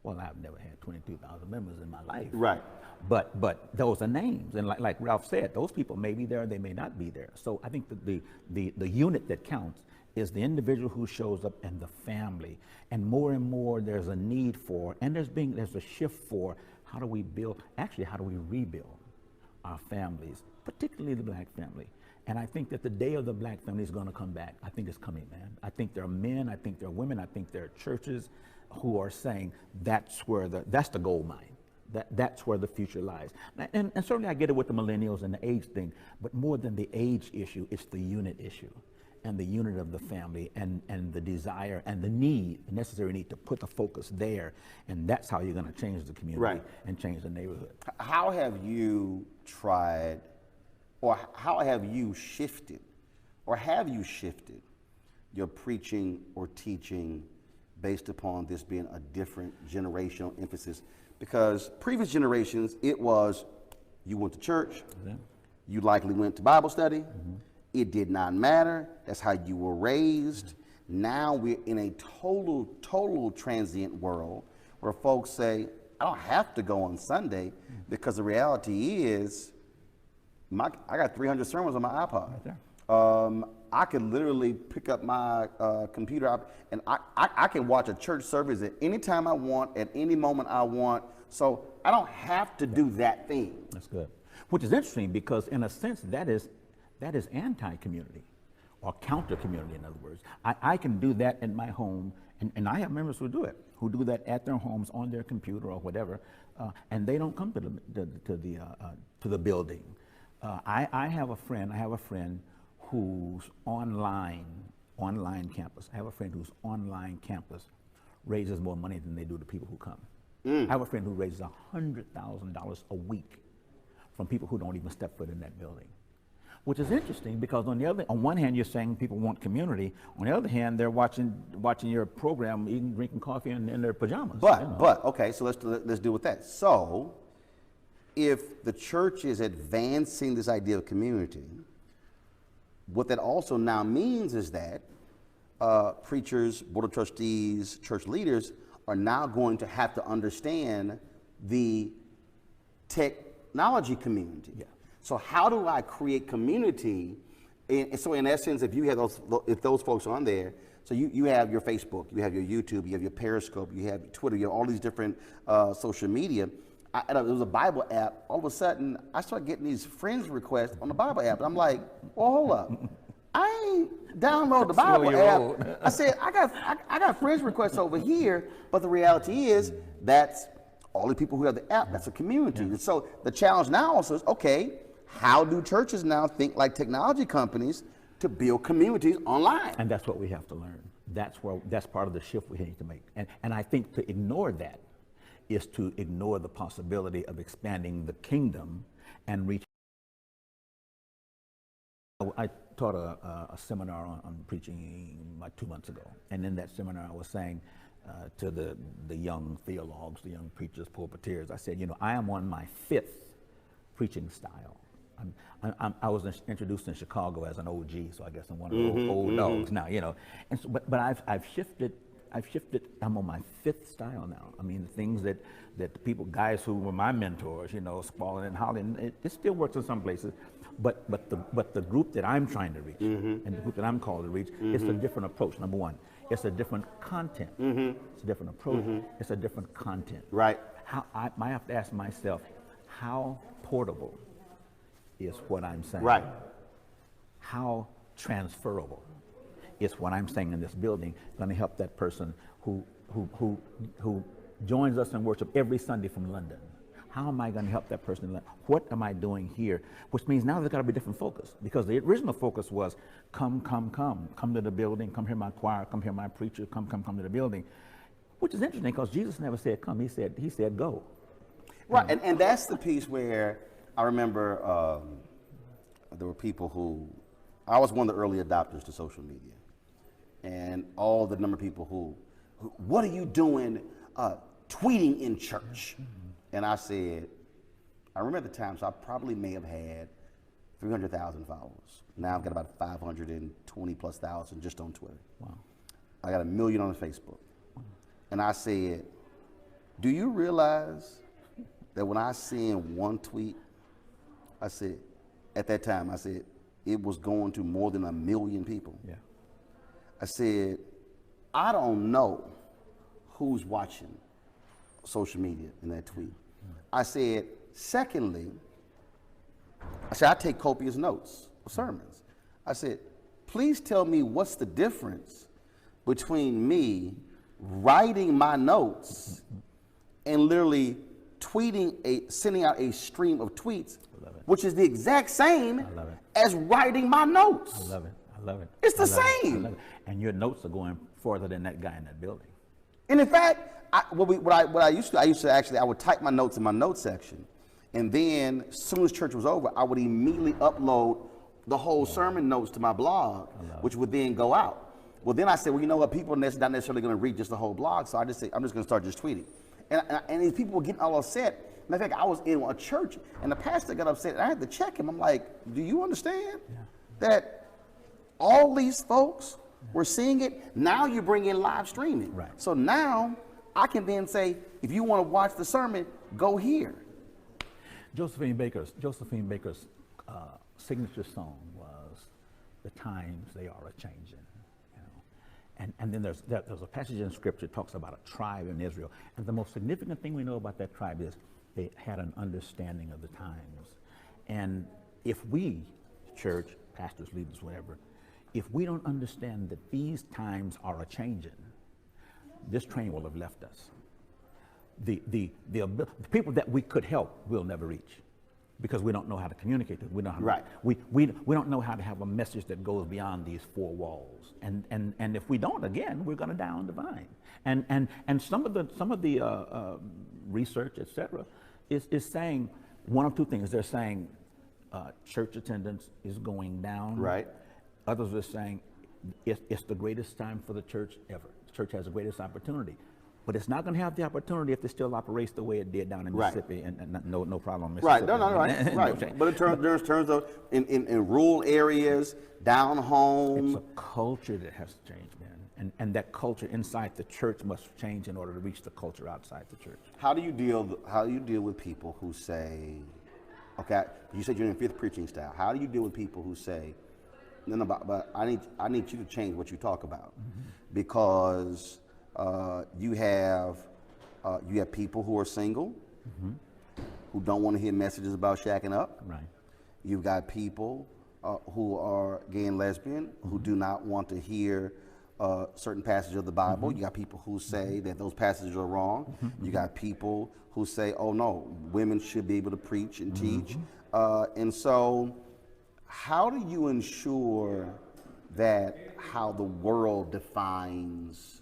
Well, I've never had 22,000 members in my life. Right. But those are names, and like Ralph said, those people may be there, they may not be there. So I think that the unit that counts is the individual who shows up and the family. And more there's a need for, and there's a shift for, how do we build, actually how do we rebuild our families, particularly the black family. And I think that the day of the black family is going to come back. I think it's coming, man. I think there are men, I think there are women, I think there are churches who are saying that's the gold mine. That's where the future lies. And certainly I get it with the millennials and the age thing, but more than the age issue, it's the unit issue and the unit of the family and the desire and the necessary need to put the focus there. And that's how you're going to change the community and change the neighborhood. How have you tried, or how have you shifted your preaching or teaching based upon this being a different generational emphasis? Because previous generations, it was, you went to church, you likely went to Bible study, it did not matter, that's how you were raised. Now we're in a total transient world where folks say, I don't have to go on Sunday, because the reality is, I got 300 sermons on my iPod. Right there. I can literally pick up my computer up, and I can watch a church service at any time I want, at any moment I want. So I don't have to do that thing. That's good. Which is interesting, because in a sense that is anti-community or counter-community, in other words. I can do that in my home, and I have members who do that at their homes on their computer or whatever, and they don't come to the building. I have a friend whose online campus. I have a friend whose online campus raises more money than they do to people who come. I have a friend who raises $100,000 a week from people who don't even step foot in that building, which is interesting, because on one hand you're saying people want community. On the other hand, they're watching your program, eating, drinking coffee in their pajamas. But okay, so let's deal with that. So if the church is advancing this idea of community, what that also now means is that preachers, board of trustees, church leaders are now going to have to understand the technology community. Yeah. So how do I create community? And so in essence, if you have those folks on there, so you have your Facebook, you have your YouTube, you have your Periscope, you have Twitter, you have all these different social media. There was a Bible app. All of a sudden, I started getting these friends requests on the Bible app. And I'm like, well, hold up. I ain't download the Bible app. I said, I got friends requests over here, but the reality is that's all the people who have the app. That's a community. And so the challenge now also is, okay, how do churches now think like technology companies to build communities online? And that's what we have to learn. That's part of the shift we need to make. And I think to ignore that is to ignore the possibility of expanding the kingdom and reach. I taught a seminar on preaching about 2 months ago, and in that seminar I was saying to the young theologues, the young preachers, pulpiteers, I said, I am on my 5th preaching style. I was introduced in Chicago as an OG, so I guess I'm one of those old dogs now, And so, but I've shifted. I'm on my 5th style now. I mean, the things that the people, guys who were my mentors, Spalding and Holland, it still works in some places, but the group that I'm trying to reach and the group that I'm called to reach, it's a different approach. Number one, it's a different content. It's a different approach. It's a different content. Right. I have to ask myself, how portable is what I'm saying? Right. How transferable is what I'm saying in this building going to help that person who joins us in worship every Sunday from London, how am I going to help that person? What am I doing here? Which means now there's got to be a different focus, because the original focus was come to the building, come hear my choir, come hear my preacher, come to the building, which is interesting because Jesus never said come, he said go. Right, and that's the piece where I remember there were people who, I was one of the early adopters to social media, and all the number of people who what are you doing tweeting in church? And I said, I remember at the time, so I probably may have had 300,000 followers. Now I've got about 520 plus thousand just on Twitter. Wow. I got 1 million on Facebook. And I said, do you realize that when I send one tweet, I said, at that time, I said, it was going to more than 1 million people. Yeah. I said, I don't know who's watching social media in that tweet. I said, secondly, I take copious notes of sermons. I said, please tell me what's the difference between me writing my notes and literally sending out a stream of tweets, which is the exact same as writing my notes. I love it. It's the same. And your notes are going further than that guy in that building. And in fact, I used to actually, I would type my notes in my notes section, and then as soon as church was over, I would immediately upload the whole sermon notes to my blog, which would then go out. Well, then I said, well, you know what, people are not necessarily going to read just the whole blog, so I just said, I'm just going to start just tweeting. And these people were getting all upset. Matter of fact, I was in a church, and the pastor got upset, and I had to check him. I'm like, do you understand that all these folks were seeing it? Now you bring in live streaming. Right. So now I can then say, if you want to watch the sermon, go here. Josephine Baker's signature song was "The Times They Are A-Changin'." And then there's a passage in Scripture that talks about a tribe in Israel. And the most significant thing we know about that tribe is they had an understanding of the times. And if we, church, pastors, leaders, whatever, if we don't understand that these times are a-changing, this train will have left us. The people that we could help will never reach, because we don't know how to communicate it. We don't know how we don't know how to have a message that goes beyond these four walls. And if we don't, again, we're going to die on the vine. And some of the research, etc., is saying one of two things. They're saying church attendance is going down. Right. Others are saying it's the greatest time for the church ever. The church has the greatest opportunity. But it's not going to have the opportunity if it still operates the way it did down in Mississippi, and no problem. Right, right. But in terms of in rural areas, down home, it's a culture that has to change, man, and that culture inside the church must change in order to reach the culture outside the church. How do you deal with people who say, okay, you said you're in fifth preaching style. How do you deal with people who say, no, but I need you to change what you talk about, because you have people who are single, who don't want to hear messages about shacking up. Right. You've got people who are gay and lesbian who do not want to hear certain passages of the Bible. You got people who say that those passages are wrong. You got people who say, oh no, women should be able to preach and teach. And so how do you ensure that how the world defines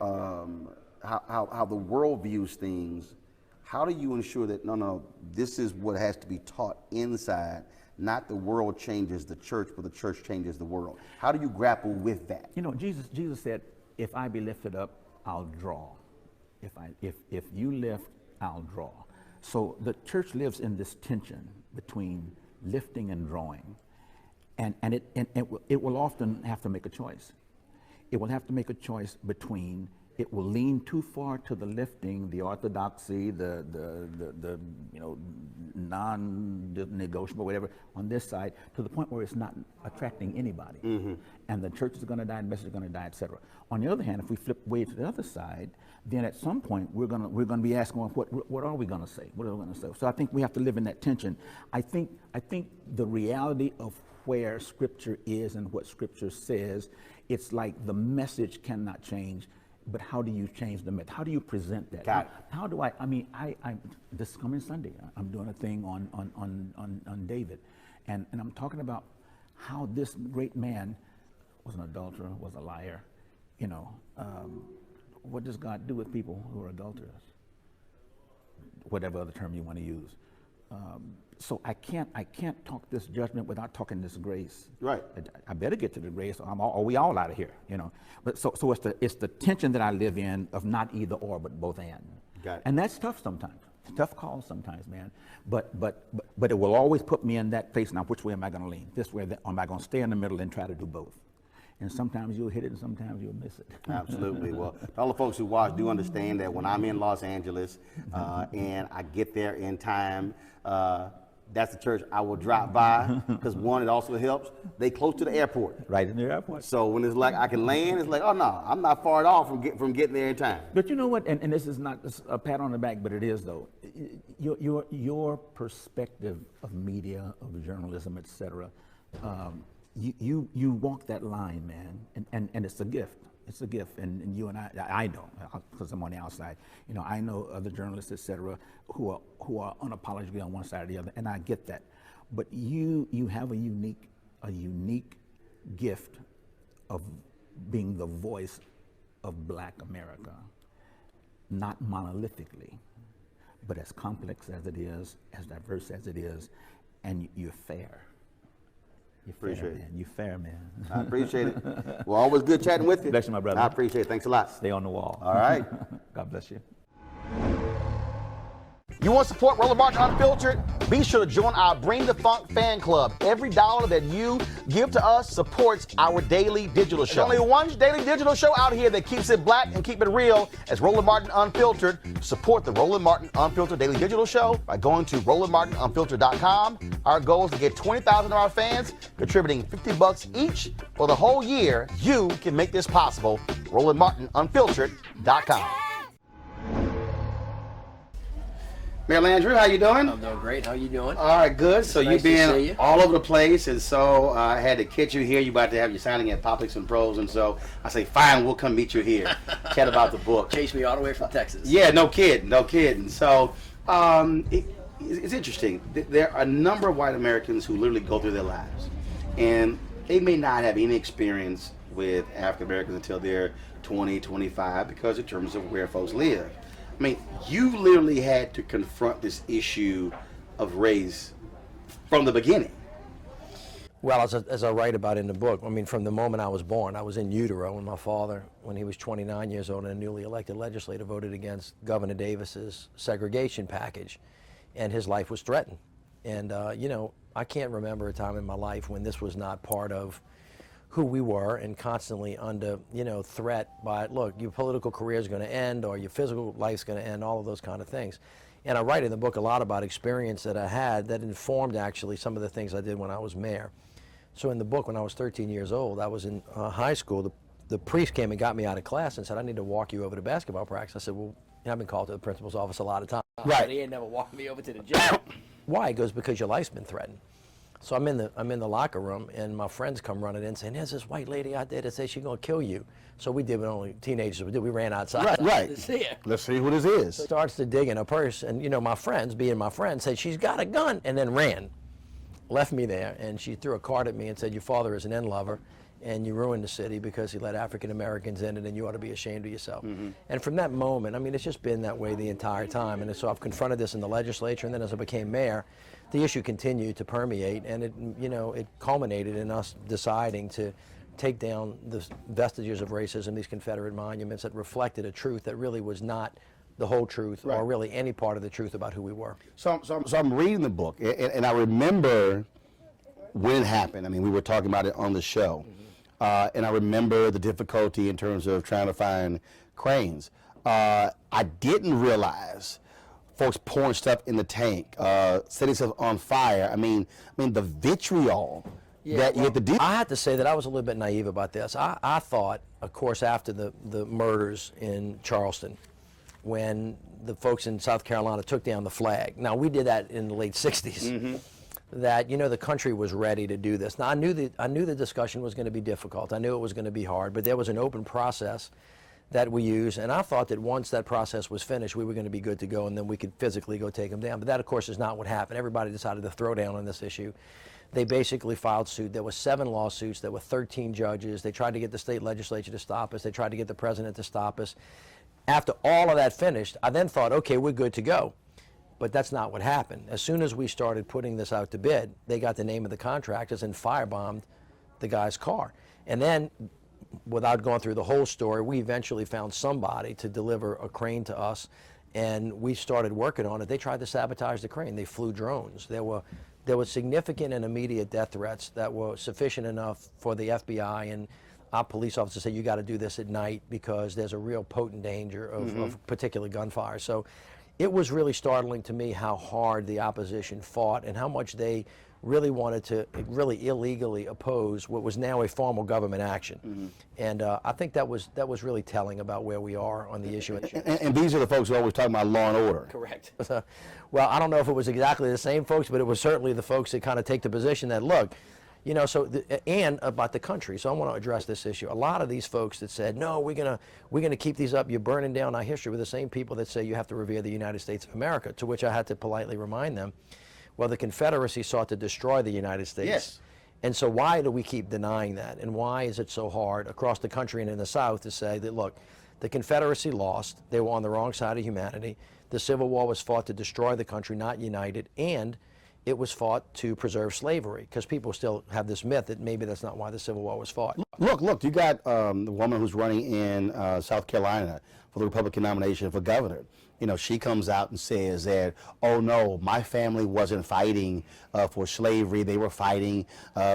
how the world views things, how do you ensure that, no, this is what has to be taught inside, not the world changes the church, but the church changes the world? How do you grapple with that? You know, Jesus said, if I be lifted up, I'll draw. If you lift, I'll draw. So the church lives in this tension between lifting and drawing, and it will often have to make a choice. It will have to make a choice between, it will lean too far to the lifting, the orthodoxy, the non-negotiable, whatever, on this side, to the point where it's not attracting anybody. And the church is going to die, the message is going to die, etc. On the other hand, if we flip way to the other side, then at some point we're going to be asking, well, what are we going to say? What are we going to say? So I think we have to live in that tension. I think the reality of where Scripture is and what Scripture says, it's like the message cannot change, but how do you change the myth? How do you present that? Got it. How do I mean, this coming Sunday, I'm doing a thing on David, and I'm talking about how this great man was an adulterer, was a liar. You know, what does God do with people who are adulterers? Whatever other term you want to use. So I can't talk this judgment without talking this grace. Right. I better get to the grace, or we all out of here, you know. But so it's the tension that I live in of not either or, but both and. Got it. And that's tough sometimes. It's tough calls sometimes, man. But it will always put me in that place. Now, which way am I going to lean? This way, or am I going to stay in the middle and try to do both? And sometimes you'll hit it, and sometimes you'll miss it. Absolutely. Well, all the folks who watch do understand that when I'm in Los Angeles and I get there in time, that's the church I will drop by because one, it also helps. They close to the airport. Right in the airport. So when it's like I can land, it's like, oh no, I'm not far at all from getting there in time. But you know what? And this is not a pat on the back, but it is though. Your perspective of media, of journalism, etc. You walk that line, man, and it's a gift. It's a gift, and you and I know, because I'm on the outside. You know, I know other journalists, etc., who are unapologetically on one side or the other, and I get that. But you have a unique gift of being the voice of Black America, not monolithically, but as complex as it is, as diverse as it is, and you're fair. Appreciate it. You fair, man. I appreciate it. Well, always good chatting with you. Bless you, my brother. I appreciate it. Thanks a lot. Stay on the wall. All right. God bless you. You want to support Roland Martin Unfiltered? Be sure to join our Bring the Funk fan club. Every dollar that you give to us supports our daily digital show. There's only one daily digital show out here that keeps it black and keep it real as Roland Martin Unfiltered. Support the Roland Martin Unfiltered daily digital show by going to RolandMartinUnfiltered.com. Our goal is to get 20,000 of our fans contributing $50 each for the whole year. You can make this possible. RolandMartinUnfiltered.com. Mayor Landrieu, how you doing? I'm doing great. How you doing? All right, good. So Nice you've to see been you. all over the place, and so I had to catch you here. You're about to have your signing at Publix and Pros, and so I say, fine, we'll come meet you here. Chat about the book. Chased me all the way from Texas. Yeah, no kidding. So it's interesting. There are a number of white Americans who literally go through their lives, and they may not have any experience with African Americans until they're 20, 25, because in terms of where folks live. I mean, you literally had to confront this issue of race from the beginning. Well, as I write about in the book, I mean, from the moment I was born, I was in utero when my father, when he was 29 years old and a newly elected legislator, voted against Governor Davis's segregation package, and his life was threatened. And, you know, I can't remember a time in my life when this was not part of who we were and constantly under, you know, threat by, look, your political career is going to end or your physical life's going to end, all of those kind of things. And I write in the book a lot about experience that I had that informed actually some of the things I did when I was mayor. So in the book, when I was 13 years old, I was in high school. The priest came and got me out of class and said, I need to walk you over to basketball practice. I said, well, I've been called to the principal's office a lot of times. Right. But he ain't never walked me over to the gym. Why? He goes, because your life's been threatened. So I'm in the locker room, and my friends come running in saying, there's this white lady out there that says she's going to kill you. So we did what only teenagers would do. We ran outside. Right. To see her. Let's see who this is. Starts to dig in her purse, and, you know, my friends, being my friends, said, she's got a gun, and then ran. Left me there, and she threw a card at me and said, your father is an end lover, and you ruined the city because he let African Americans in, and then you ought to be ashamed of yourself. Mm-hmm. And from that moment, I mean, it's just been that way the entire time. And so I've confronted this in the legislature, and then as I became mayor, the issue continued to permeate, and it, you know, it culminated in us deciding to take down the vestiges of racism, these Confederate monuments that reflected a truth that really was not the whole truth, Right. or really any part of the truth about who we were. So I'm reading the book, and I remember when it happened. I mean, we were talking about it on the show, and I remember the difficulty in terms of trying to find cranes. I didn't realize folks pouring stuff in the tank, setting stuff on fire. I mean the vitriol that you have to deal. I have to say that I was a little bit naive about this. I thought, of course, after the murders in Charleston, when the folks in South Carolina took down the flag. Now, we did that in the late 60s. Mm-hmm. That, you know, the country was ready to do this. Now, I knew the discussion was going to be difficult. I knew it was going to be hard, but there was an open process that we use, and I thought that once that process was finished, we were going to be good to go, and then we could physically go take them down. But that, of course, is not what happened. Everybody decided to throw down on this issue. They basically filed suit. There were 7 lawsuits. There were 13 judges. They tried to get the state legislature to stop us. They tried to get the president to stop us. After all of that finished, I then thought, okay, we're good to go. But that's not what happened. As soon as we started putting this out to bid, they got the name of the contractors and firebombed the guy's car. And then, without going through the whole story, we eventually found somebody to deliver a crane to us, and we started working on it. They tried to sabotage the crane. They flew drones. There were significant and immediate death threats that were sufficient enough for the FBI and our police officers to say, you got to do this at night because there's a real potent danger of particular gunfire. So it was really startling to me how hard the opposition fought and how much they really wanted to really illegally oppose what was now a formal government action. And I think that was really telling about where we are on the issue. And these are the folks who are always talking about law and order. Correct. Well, I don't know if it was exactly the same folks, but it was certainly the folks that kind of take the position that, look, you know, and about the country. So I want to address this issue. A lot of these folks that said, no, we're gonna keep these up, you're burning down our history, were the same people that say you have to revere the United States of America, to which I had to politely remind them, well, the Confederacy sought to destroy the United States. Yes. And so why do we keep denying that? And why is it so hard across the country and in the South to say that, look, the Confederacy lost, they were on the wrong side of humanity, the Civil War was fought to destroy the country, not unite it, and it was fought to preserve slavery, because people still have this myth that maybe that's not why the Civil War was fought. Look, you got the woman who's running in South Carolina for the Republican nomination for governor. You know, she comes out and says that, oh no, my family wasn't fighting for slavery, they were fighting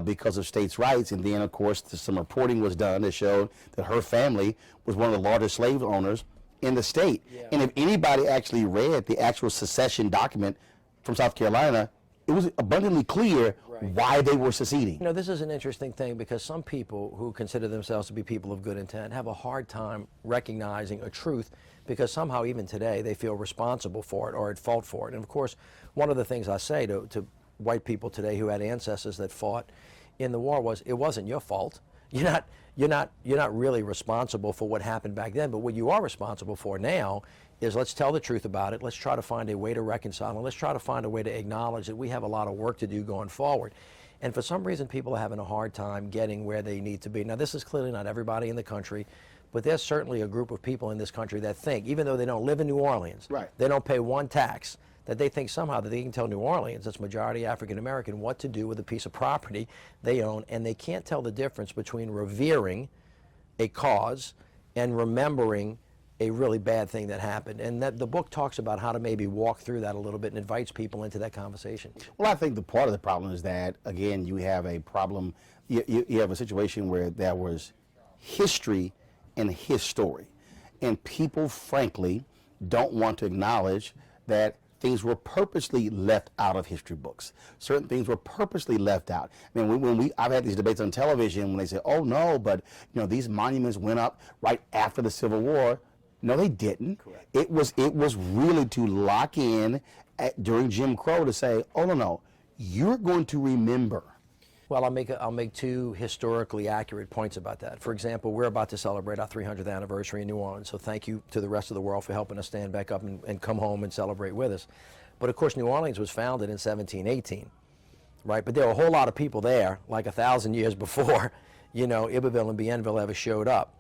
because of states' rights. And then, of course, some reporting was done that showed that her family was one of the largest slave owners in the state. Yeah. And if anybody actually read the actual secession document from South Carolina, it was abundantly clear why they were seceding. You know, this is an interesting thing because some people who consider themselves to be people of good intent have a hard time recognizing a truth because somehow even today they feel responsible for it or at fault for it. And of course, one of the things I say to white people today who had ancestors that fought in the war was, it wasn't your fault. You're not really responsible for what happened back then, but what you are responsible for now is let's tell the truth about it. Let's try to find a way to reconcile, and let's try to find a way to acknowledge that we have a lot of work to do going forward. And for some reason, people are having a hard time getting where they need to be. Now, this is clearly not everybody in the country, but there's certainly a group of people in this country that think, even though they don't live in New Orleans, they don't pay one tax, that they think somehow that they can tell New Orleans, that's majority African American, what to do with a piece of property they own, and they can't tell the difference between revering a cause and remembering a really bad thing that happened. And that the book talks about how to maybe walk through that a little bit and invites people into that conversation. Well, I think the part of the problem is that, again, you have a problem, you have a situation where there was history and his story. And people, frankly, don't want to acknowledge that things were purposely left out of history books. Certain things were purposely left out. I mean, I've had these debates on television when they say, oh no, but you know, these monuments went up right after the Civil War. No, they didn't. Correct. It was really to lock in during Jim Crow to say, oh no, you're going to remember. Well, I'll make two historically accurate points about that. For example, we're about to celebrate our 300th anniversary in New Orleans, so thank you to the rest of the world for helping us stand back up and come home and celebrate with us. But of course, New Orleans was founded in 1718, right? But there were a whole lot of people there, like 1,000 years before, you know, Iberville and Bienville ever showed up.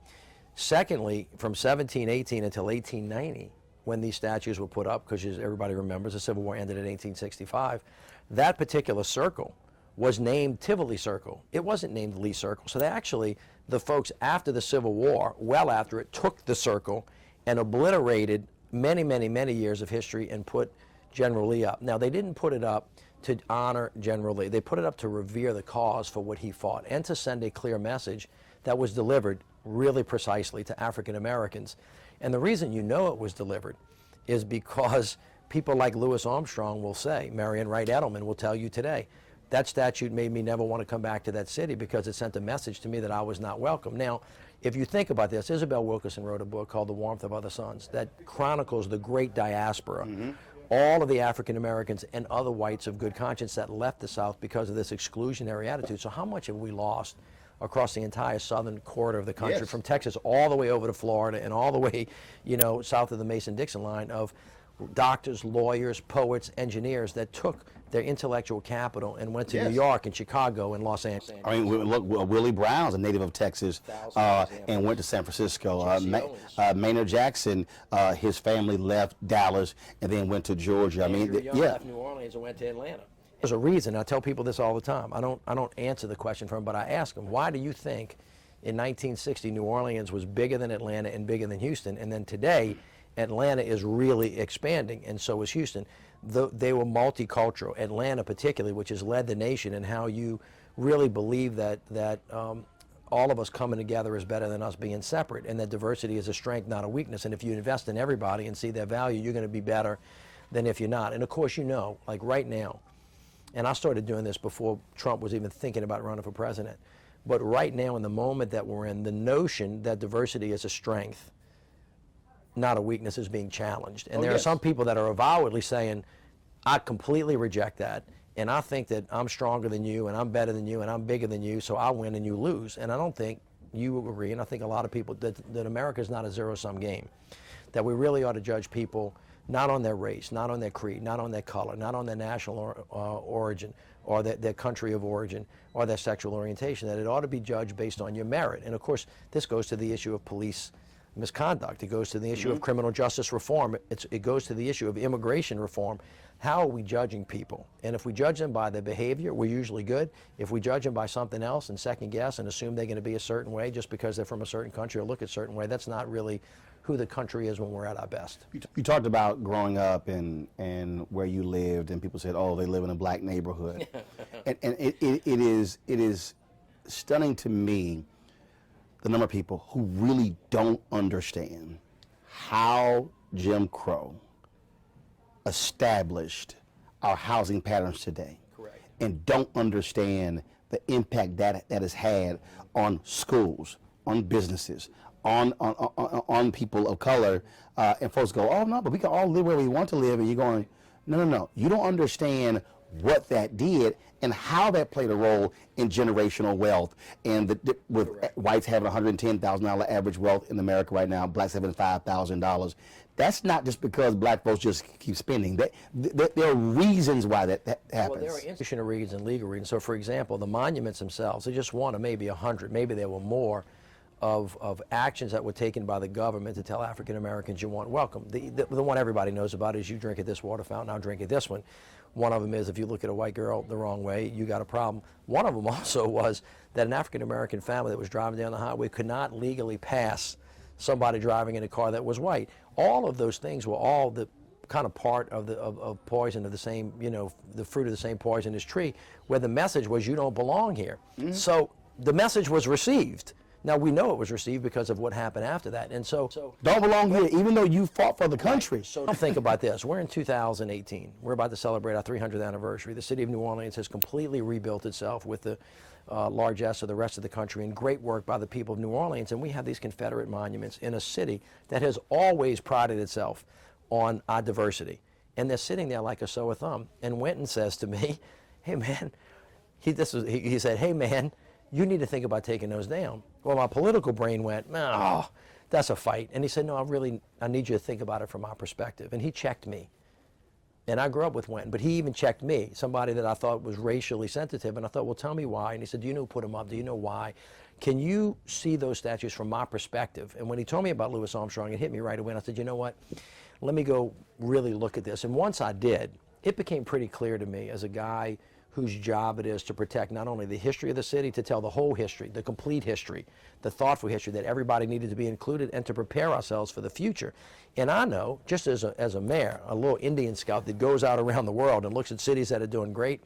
Secondly, from 1718 until 1890, when these statues were put up, because as everybody remembers, the Civil War ended in 1865, that particular circle was named Tivoli Circle. It wasn't named Lee Circle. So they actually, the folks after the Civil War, well after it, took the circle and obliterated many, many, many years of history and put General Lee up. Now, they didn't put it up to honor General Lee. They put it up to revere the cause for what he fought and to send a clear message that was delivered really precisely to African Americans. And the reason you know it was delivered is because people like Louis Armstrong will say, Marion Wright Edelman will tell you today, that statute made me never want to come back to that city because it sent a message to me that I was not welcome. Now, if you think about this, Isabel Wilkerson wrote a book called The Warmth of Other Suns that chronicles the great diaspora, all of the African Americans and other whites of good conscience that left the South because of this exclusionary attitude. So how much have we lost across the entire southern quarter of the country, Yes. from Texas all the way over to Florida and all the way, south of the Mason-Dixon line, of doctors, lawyers, poets, engineers that took their intellectual capital and went to Yes. New York and Chicago and Los Angeles. I mean, look, Willie Brown's a native of Texas and went to San Francisco. Maynard Jackson, his family left Dallas and then went to Georgia. Andrew Young left New Orleans and went to Atlanta. There's a reason. I tell people this all the time. I don't answer the question for them, but I ask them, why do you think in 1960 New Orleans was bigger than Atlanta and bigger than Houston, and then today Atlanta is really expanding, and so is Houston? They were multicultural. Atlanta particularly, which has led the nation in how you really believe that all of us coming together is better than us being separate, and that diversity is a strength, not a weakness. And if you invest in everybody and see their value, you're going to be better than if you're not. And of course, like right now, and I started doing this before Trump was even thinking about running for president, but right now in the moment that we're in, the notion that diversity is a strength, not a weakness, is being challenged. And there are some people that are avowedly saying, I completely reject that, and I think that I'm stronger than you, and I'm better than you, and I'm bigger than you, so I win and you lose. And I don't think you agree, and I think a lot of people, that America is not a zero-sum game, that we really ought to judge people not on their race, not on their creed, not on their color, not on their national origin, or their country of origin, or their sexual orientation, that it ought to be judged based on your merit. And of course, this goes to the issue of police misconduct. It goes to the issue of criminal justice reform. It goes to the issue of immigration reform. How are we judging people? And if we judge them by their behavior, we're usually good. If we judge them by something else and second guess and assume they're going to be a certain way just because they're from a certain country or look a certain way, that's not really who the country is when we're at our best. You talked about growing up and where you lived, and people said, oh, they live in a black neighborhood. and it is stunning to me the number of people who really don't understand how Jim Crow established our housing patterns today. Correct. And don't understand the impact that has had on schools, on businesses, on people of color, and folks go, oh no, but we can all live where we want to live, and you're going, no, you don't understand what that did and how that played a role in generational wealth, and with whites having $110,000 average wealth in America right now, blacks having $5,000. That's not just because black folks just keep spending. There are reasons why that happens. Well, there are institutional reasons and legal reasons. So, for example, the monuments themselves, they just one of maybe 100, maybe there were more, of actions that were taken by the government to tell African Americans you weren't welcome. The one everybody knows about is you drink at this water fountain, I'll drink at this one. One of them is if you look at a white girl the wrong way, you got a problem. One of them also was that an African American family that was driving down the highway could not legally pass somebody driving in a car that was white. All of those things were all the kind of part of poison of the same, the fruit of the same poisonous tree, where the message was you don't belong here. Mm-hmm. So the message was received. Now, we know it was received because of what happened after that. And so don't belong here, even though you fought for the country. Right. So think about this. We're in 2018. We're about to celebrate our 300th anniversary. The city of New Orleans has completely rebuilt itself with the largesse of the rest of the country, and great work by the people of New Orleans. And we have these Confederate monuments in a city that has always prided itself on our diversity. And they're sitting there like a sore thumb. And Winton says to me, hey, man, he said, hey, man, you need to think about taking those down. Well, my political brain went, oh, that's a fight. And he said, no, I need you to think about it from my perspective. And he checked me. And I grew up with Winton, but he even checked me, somebody that I thought was racially sensitive. And I thought, well, tell me why. And he said, do you know who put them up? Do you know why? Can you see those statues from my perspective? And when he told me about Louis Armstrong, it hit me right away. And I said, you know what? Let me go really look at this. And once I did, it became pretty clear to me as a guy whose job it is to protect not only the history of the city, to tell the whole history, the complete history, the thoughtful history, that everybody needed to be included, and to prepare ourselves for the future. And I know, just as a mayor, a little Indian scout that goes out around the world and looks at cities that are doing great,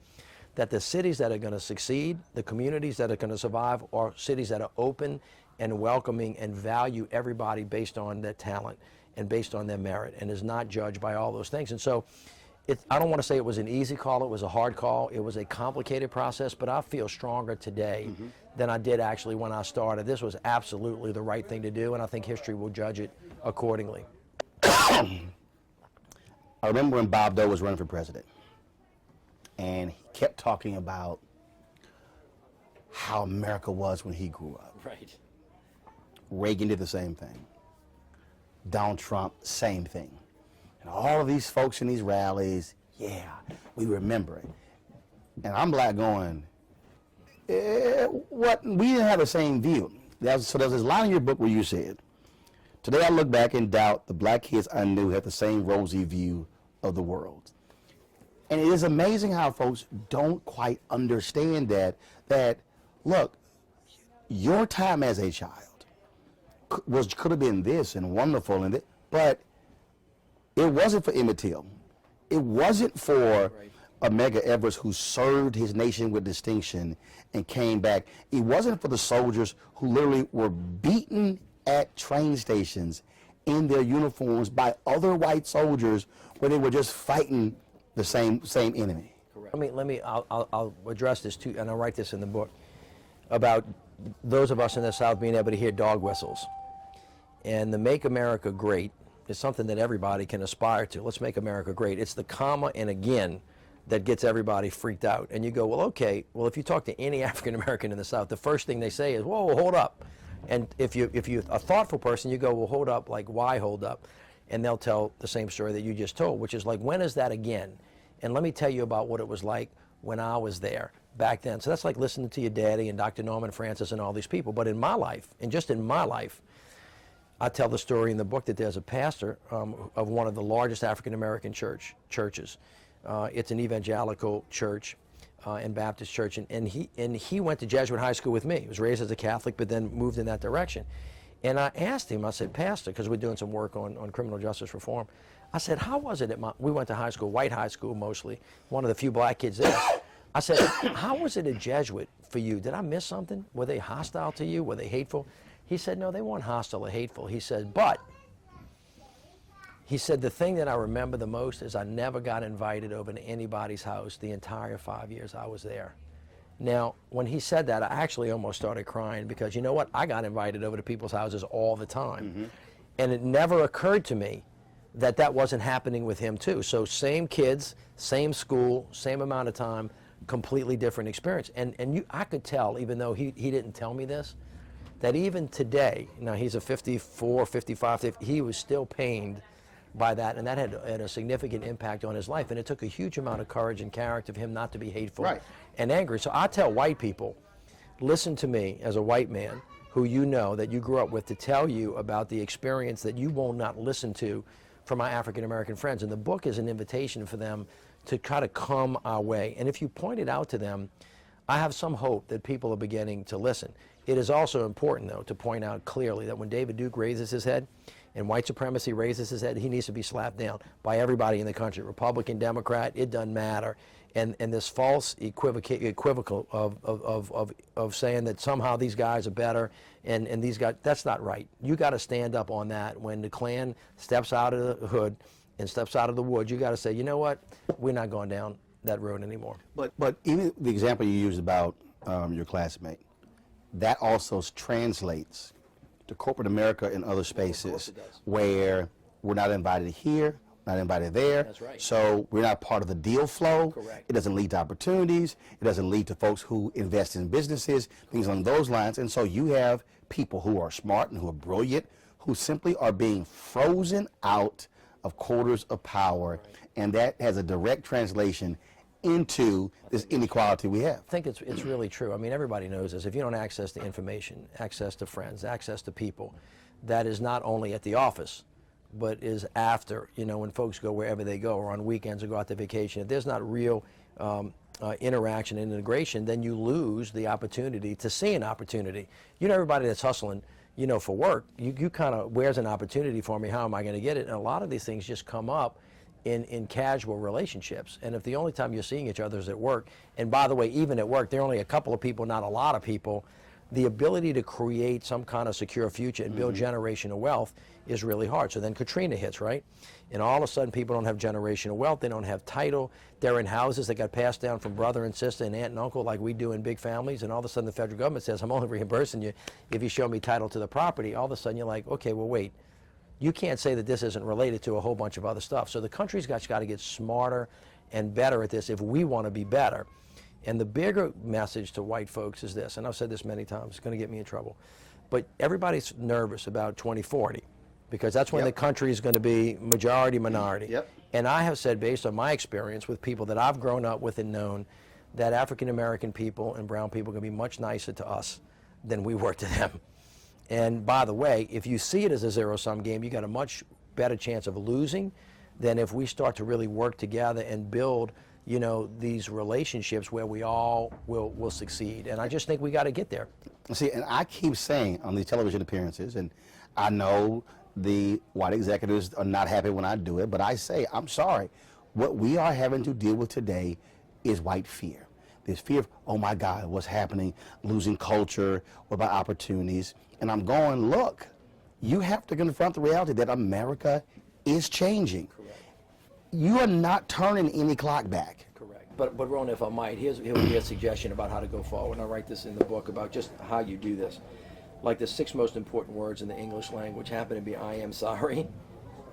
that the cities that are going to succeed, the communities that are going to survive, are cities that are open and welcoming and value everybody based on their talent and based on their merit, and is not judged by all those things. And so, I don't want to say it was an easy call, it was a hard call, it was a complicated process, but I feel stronger today than I did actually when I started. This was absolutely the right thing to do, and I think history will judge it accordingly. I remember when Bob Dole was running for president, and he kept talking about how America was when he grew up. Right. Reagan did the same thing. Donald Trump, same thing. And all of these folks in these rallies, yeah, we remember it. And I'm black going, what? We didn't have the same view. So there's this line in your book where you said, today I look back and doubt the black kids I knew had the same rosy view of the world. And it is amazing how folks don't quite understand that look, your time as a child could have been this and wonderful and but it wasn't for Emmett Till. It wasn't for Medgar Evers, who served his nation with distinction and came back. It wasn't for the soldiers who literally were beaten at train stations in their uniforms by other white soldiers where they were just fighting the same enemy. Correct. I'll address this too, and I'll write this in the book, about those of us in the South being able to hear dog whistles. And the Make America Great is something that everybody can aspire to. Let's make America great. It's the comma and again that gets everybody freaked out. And you go, well, okay, well, if you talk to any African American in the South, the first thing they say is, whoa, hold up. And if you're a thoughtful person, you go, well, hold up, like, why hold up? And they'll tell the same story that you just told, which is like, when is that again? And let me tell you about what it was like when I was there back then. So that's like listening to your daddy and Dr. Norman Francis and all these people. But in my life, and just in my life, I tell the story in the book that there's a pastor of one of the largest African American churches. It's an evangelical church and Baptist church, and he went to Jesuit high school with me. He was raised as a Catholic, but then moved in that direction. And I asked him, I said, Pastor, because we're doing some work on criminal justice reform, I said, how was it we went to high school, white high school mostly, one of the few black kids there. I said, how was it a Jesuit for you? Did I miss something? Were they hostile to you? Were they hateful? He said, no, they weren't hostile or hateful. He said, but, he said, the thing that I remember the most is I never got invited over to anybody's house the entire 5 years I was there. Now, when he said that, I actually almost started crying because, you know what, I got invited over to people's houses all the time. Mm-hmm. And it never occurred to me that that wasn't happening with him too. So same kids, same school, same amount of time, completely different experience. And I could tell, even though he didn't tell me this, that even today, now he's a 54, 55, he was still pained by that, and that had a significant impact on his life. And it took a huge amount of courage and character for him not to be hateful and angry. So I tell white people, listen to me as a white man who you know that you grew up with, to tell you about the experience that you will not listen to from my African American friends. And the book is an invitation for them to kind of come our way. And if you point it out to them, I have some hope that people are beginning to listen. It is also important, though, to point out clearly that when David Duke raises his head and white supremacy raises his head, he needs to be slapped down by everybody in the country, Republican, Democrat, it doesn't matter. And this false equivocal of saying that somehow these guys are better and these guys, that's not right. You got to stand up on that. When the Klan steps out of the hood and steps out of the woods, you got to say, you know what, we're not going down that road anymore. But even the example you used about your classmate, that also translates to corporate America and other spaces where we're not invited here, not invited there. That's right. So we're not part of the deal flow. Correct. It doesn't lead to opportunities. It doesn't lead to folks who invest in businesses, things along those lines. And so you have people who are smart and who are brilliant, who simply are being frozen out of quarters of power. And that has a direct translation into this inequality we have. I think it's really true. I mean, everybody knows this. If you don't access to information, access to friends, access to people, that is not only at the office, but is after, you know, when folks go wherever they go or on weekends or go out to vacation. If there's not real interaction and integration, then you lose the opportunity to see an opportunity. You know, everybody that's hustling, you know, for work, you kind of, where's an opportunity for me? How am I going to get it? And a lot of these things just come up in casual relationships. And if the only time you're seeing each other is at work, and by the way, even at work, there are only a couple of people, not a lot of people, the ability to create some kind of secure future and build generational wealth is really hard. So then Katrina hits, right? And all of a sudden people don't have generational wealth, they don't have title, they're in houses that got passed down from brother and sister and aunt and uncle like we do in big families, and all of a sudden the federal government says, I'm only reimbursing you if you show me title to the property. All of a sudden you're like, okay, well wait, you can't say that this isn't related to a whole bunch of other stuff. So the country's got to get smarter and better at this if we want to be better. And the bigger message to white folks is this, and I've said this many times, it's going to get me in trouble, but everybody's nervous about 2040 because that's when the country is going to be majority minority. Yep. And I have said, based on my experience with people that I've grown up with and known, that African American people and brown people are going to be much nicer to us than we were to them. And by the way, if you see it as a zero-sum game, you got a much better chance of losing than if we start to really work together and build, you know, these relationships where we all will succeed. And I just think we got to get there. See, and I keep saying on these television appearances, and I know the white executives are not happy when I do it, but I say, I'm sorry. What we are having to deal with today is white fear. There's fear of, oh my God, what's happening, losing culture, what about opportunities? And I'm going, look, you have to confront the reality that America is changing. Correct. You are not turning any clock back. Correct. But Roland, if I might, here would be a suggestion about how to go forward. And I write this in the book about just how you do this. Like the 6 most important words in the English language happen to be I am sorry,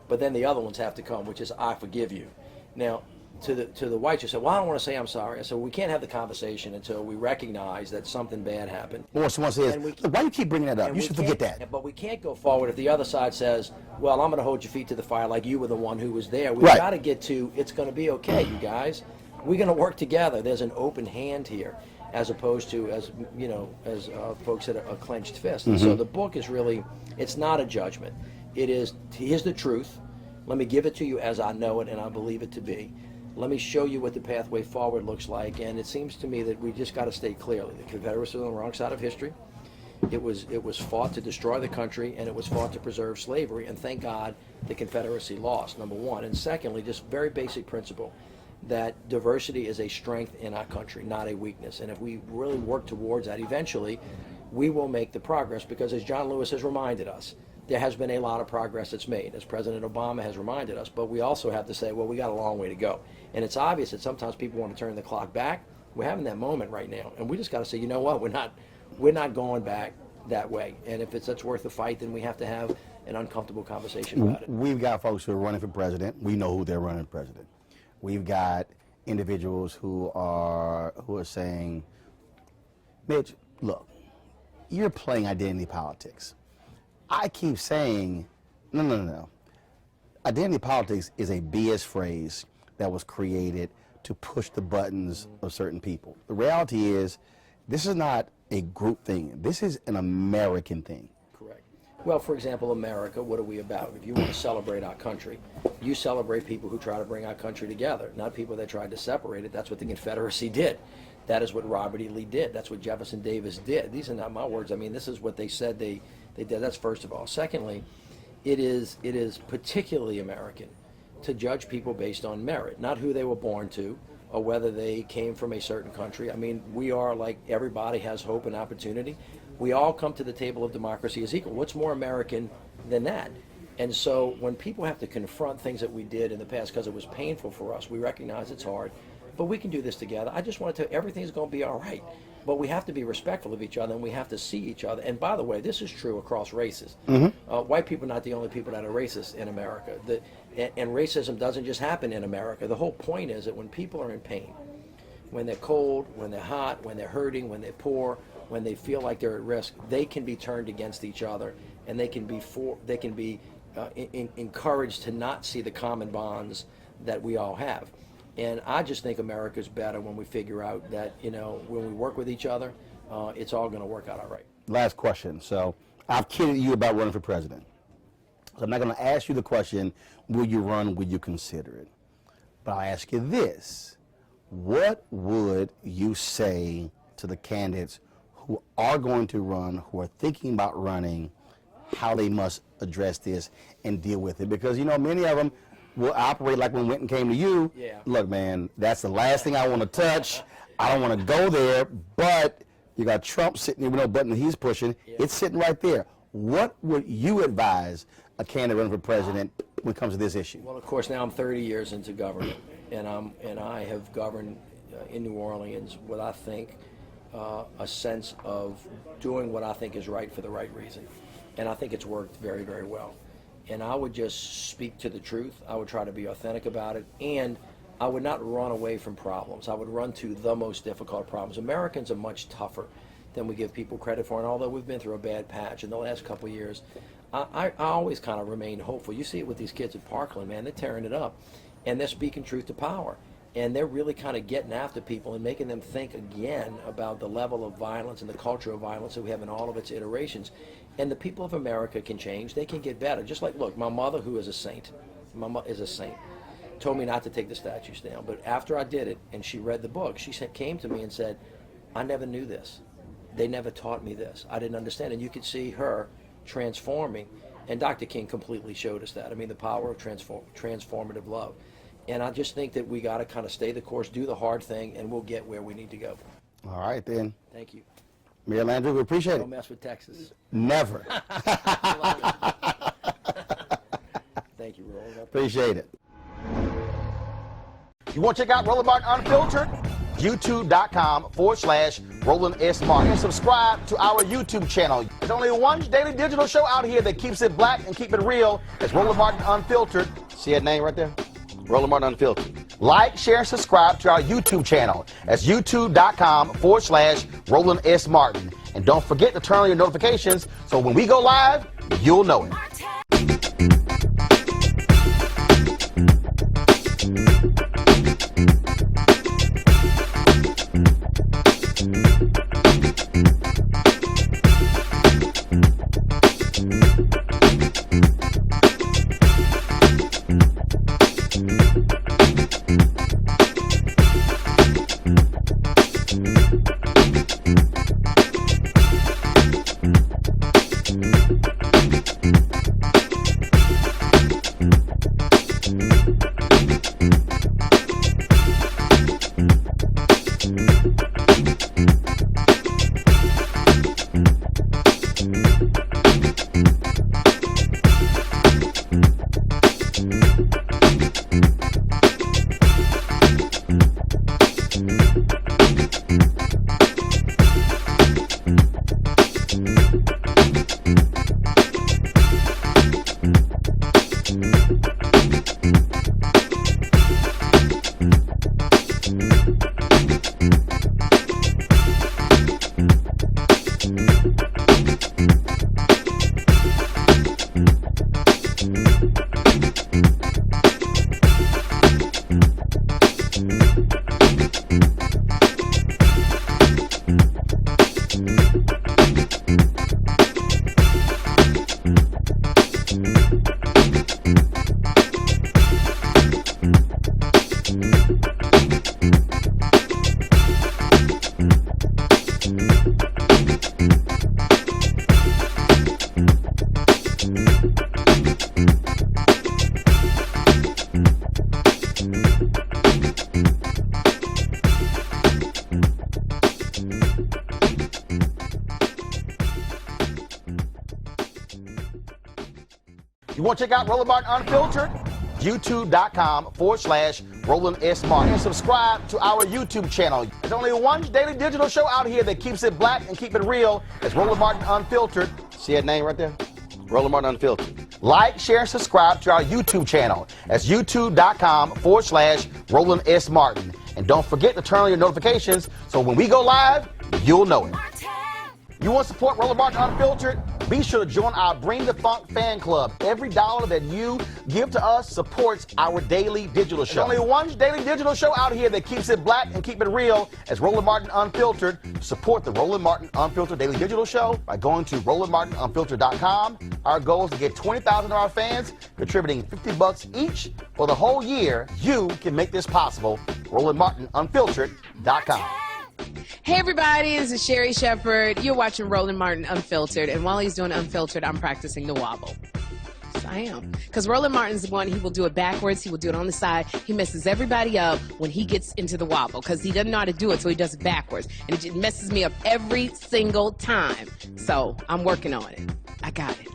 but then the other ones have to come, which is I forgive you. Now, to the whites, you say, well, I don't want to say I'm sorry. I said, well, we can't have the conversation until we recognize that something bad happened. Or someone says, look, why do you keep bringing that up? You should forget that. But we can't go forward if the other side says, well, I'm going to hold your feet to the fire like you were the one who was there. We've got to get to, it's going to be okay, you guys. We're going to work together. There's an open hand here, as opposed to, as you know, as folks said, a clenched fist. And so the book is really, it's not a judgment. It is, here's the truth. Let me give it to you as I know it and I believe it to be. Let me show you what the pathway forward looks like. And it seems to me that we just got to state clearly, the Confederacy was on the wrong side of history. It was fought to destroy the country, and it was fought to preserve slavery. And thank God the Confederacy lost, number one. And secondly, just very basic principle, that diversity is a strength in our country, not a weakness. And if we really work towards that, eventually we will make the progress, because as John Lewis has reminded us, there has been a lot of progress that's made, as President Obama has reminded us, but we also have to say, well, we got a long way to go. And it's obvious that sometimes people want to turn the clock back. We're having that moment right now, and we just got to say, you know what, we're not going back that way. And if that's worth the fight, then we have to have an uncomfortable conversation about it. We've got folks who are running for president. We know who they're running for president. We've got individuals who are saying, Mitch, look, you're playing identity politics. I keep saying, no. Identity politics is a BS phrase that was created to push the buttons of certain people. The reality is, this is not a group thing. This is an American thing. Correct. Well, for example, America, what are we about? If you want to celebrate our country, you celebrate people who try to bring our country together, not people that tried to separate it. That's what the Confederacy did. That is what Robert E. Lee did. That's what Jefferson Davis did. These are not my words. I mean, this is what they said they did. That's first of all. Secondly, it is particularly American to judge people based on merit, not who they were born to or whether they came from a certain country. I mean, we are like everybody has hope and opportunity. We all come to the table of democracy as equal. What's more American than that? And so when people have to confront things that we did in the past because it was painful for us, we recognize it's hard, but we can do this together. I just want to tell you, everything's going to be all right. But we have to be respectful of each other, and we have to see each other. And by the way, this is true across races. White people are not the only people that are racist in America. And racism doesn't just happen in America. The whole point is that when people are in pain, when they're cold, when they're hot, when they're hurting, when they're poor, when they feel like they're at risk, they can be turned against each other, and they can be encouraged to not see the common bonds that we all have. And I just think America's better when we figure out that, you know, when we work with each other, it's all going to work out all right. Last question. So I've kidded you about running for president. So I'm not going to ask you the question, will you run, will you consider it? But I'll ask you this. What would you say to the candidates who are going to run, who are thinking about running, how they must address this and deal with it? Because, you know, many of them will operate like when Winton came to you. Yeah. Look, man, that's the last thing I want to touch. I don't want to go there, but you got Trump sitting there with no button that he's pushing. Yeah. It's sitting right there. What would you advise a candidate running for president when it comes to this issue? Well, of course, now I'm 30 years into government, and I have governed in New Orleans with, I think, a sense of doing what I think is right for the right reason. And I think it's worked very, very well. And I would just speak to the truth. I would try to be authentic about it. And I would not run away from problems. I would run to the most difficult problems. Americans are much tougher than we give people credit for, and although we've been through a bad patch in the last couple of years, I always kind of remain hopeful. You see it with these kids at Parkland, man, they're tearing it up, and they're speaking truth to power. And they're really kind of getting after people and making them think again about the level of violence and the culture of violence that we have in all of its iterations. And the people of America can change. They can get better. Just like, look, my mother, who is a saint, told me not to take the statues down. But after I did it and she read the book, she came to me and said, I never knew this. They never taught me this. I didn't understand. And you could see her transforming. And Dr. King completely showed us that. I mean, the power of transformative love. And I just think that we got to kind of stay the course, do the hard thing, and we'll get where we need to go. All right, then. Thank you. Mayor Landrieu, we appreciate Don't it. mess with Texas. Never. Thank you, Roland. Appreciate it. You want to check out Roland Martin Unfiltered? YouTube.com/Roland S. Martin. And subscribe to our YouTube channel. There's only one daily digital show out here that keeps it black and keep it real. It's Roland Martin Unfiltered. See that name right there? Roland Martin Unfiltered. Like, share, and subscribe to our YouTube channel. That's youtube.com/Roland S. Martin. And don't forget to turn on your notifications so when we go live, you'll know it. You want to check out Roland Martin Unfiltered? YouTube.com/Roland S. Martin. And subscribe to our YouTube channel. There's only one daily digital show out here that keeps it black and keep it real. It's Roland Martin Unfiltered. See that name right there? Roland Martin Unfiltered. Like, share, and subscribe to our YouTube channel. That's youtube.com/Roland S. Martin. And don't forget to turn on your notifications so when we go live, you'll know it. You want to support Roland Martin Unfiltered? Be sure to join our Bring the Funk fan club. Every dollar that you give to us supports our daily digital show. There's only one daily digital show out here that keeps it black and keep it real. It's Roland Martin Unfiltered. Support the Roland Martin Unfiltered daily digital show by going to RolandMartinUnfiltered.com. Our goal is to get 20,000 of our fans contributing $50 each for the whole year. You can make this possible. RolandMartinUnfiltered.com. Hey everybody, this is Sherry Shepherd. You're watching Roland Martin Unfiltered, and while he's doing Unfiltered, I'm practicing the wobble. Yes, I am. Because Roland Martin's the one, he will do it backwards, he will do it on the side. He messes everybody up when he gets into the wobble, because he doesn't know how to do it, so he does it backwards. And it just messes me up every single time. So, I'm working on it. I got it.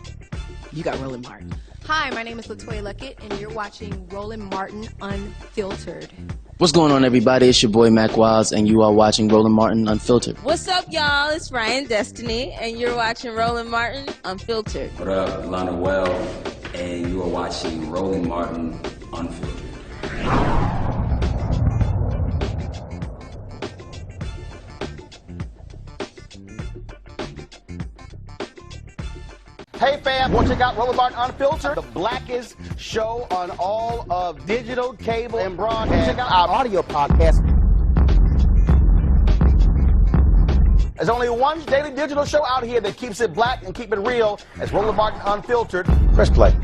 You got Roland Martin. Hi, my name is LaToya Luckett, and you're watching Roland Martin Unfiltered. What's going on, everybody? It's your boy Mac Wiles, and you are watching Roland Martin Unfiltered. What's up, y'all? It's Ryan Destiny, and you're watching Roland Martin Unfiltered. What up, Lana Well, and you are watching Roland Martin Unfiltered. Hey fam, want to check out Roland Martin Unfiltered, the blackest show on all of digital, cable, and broadcast. Check out our audio podcast. There's only one daily digital show out here that keeps it black and keep it real. It's Roland Martin Unfiltered. Press play.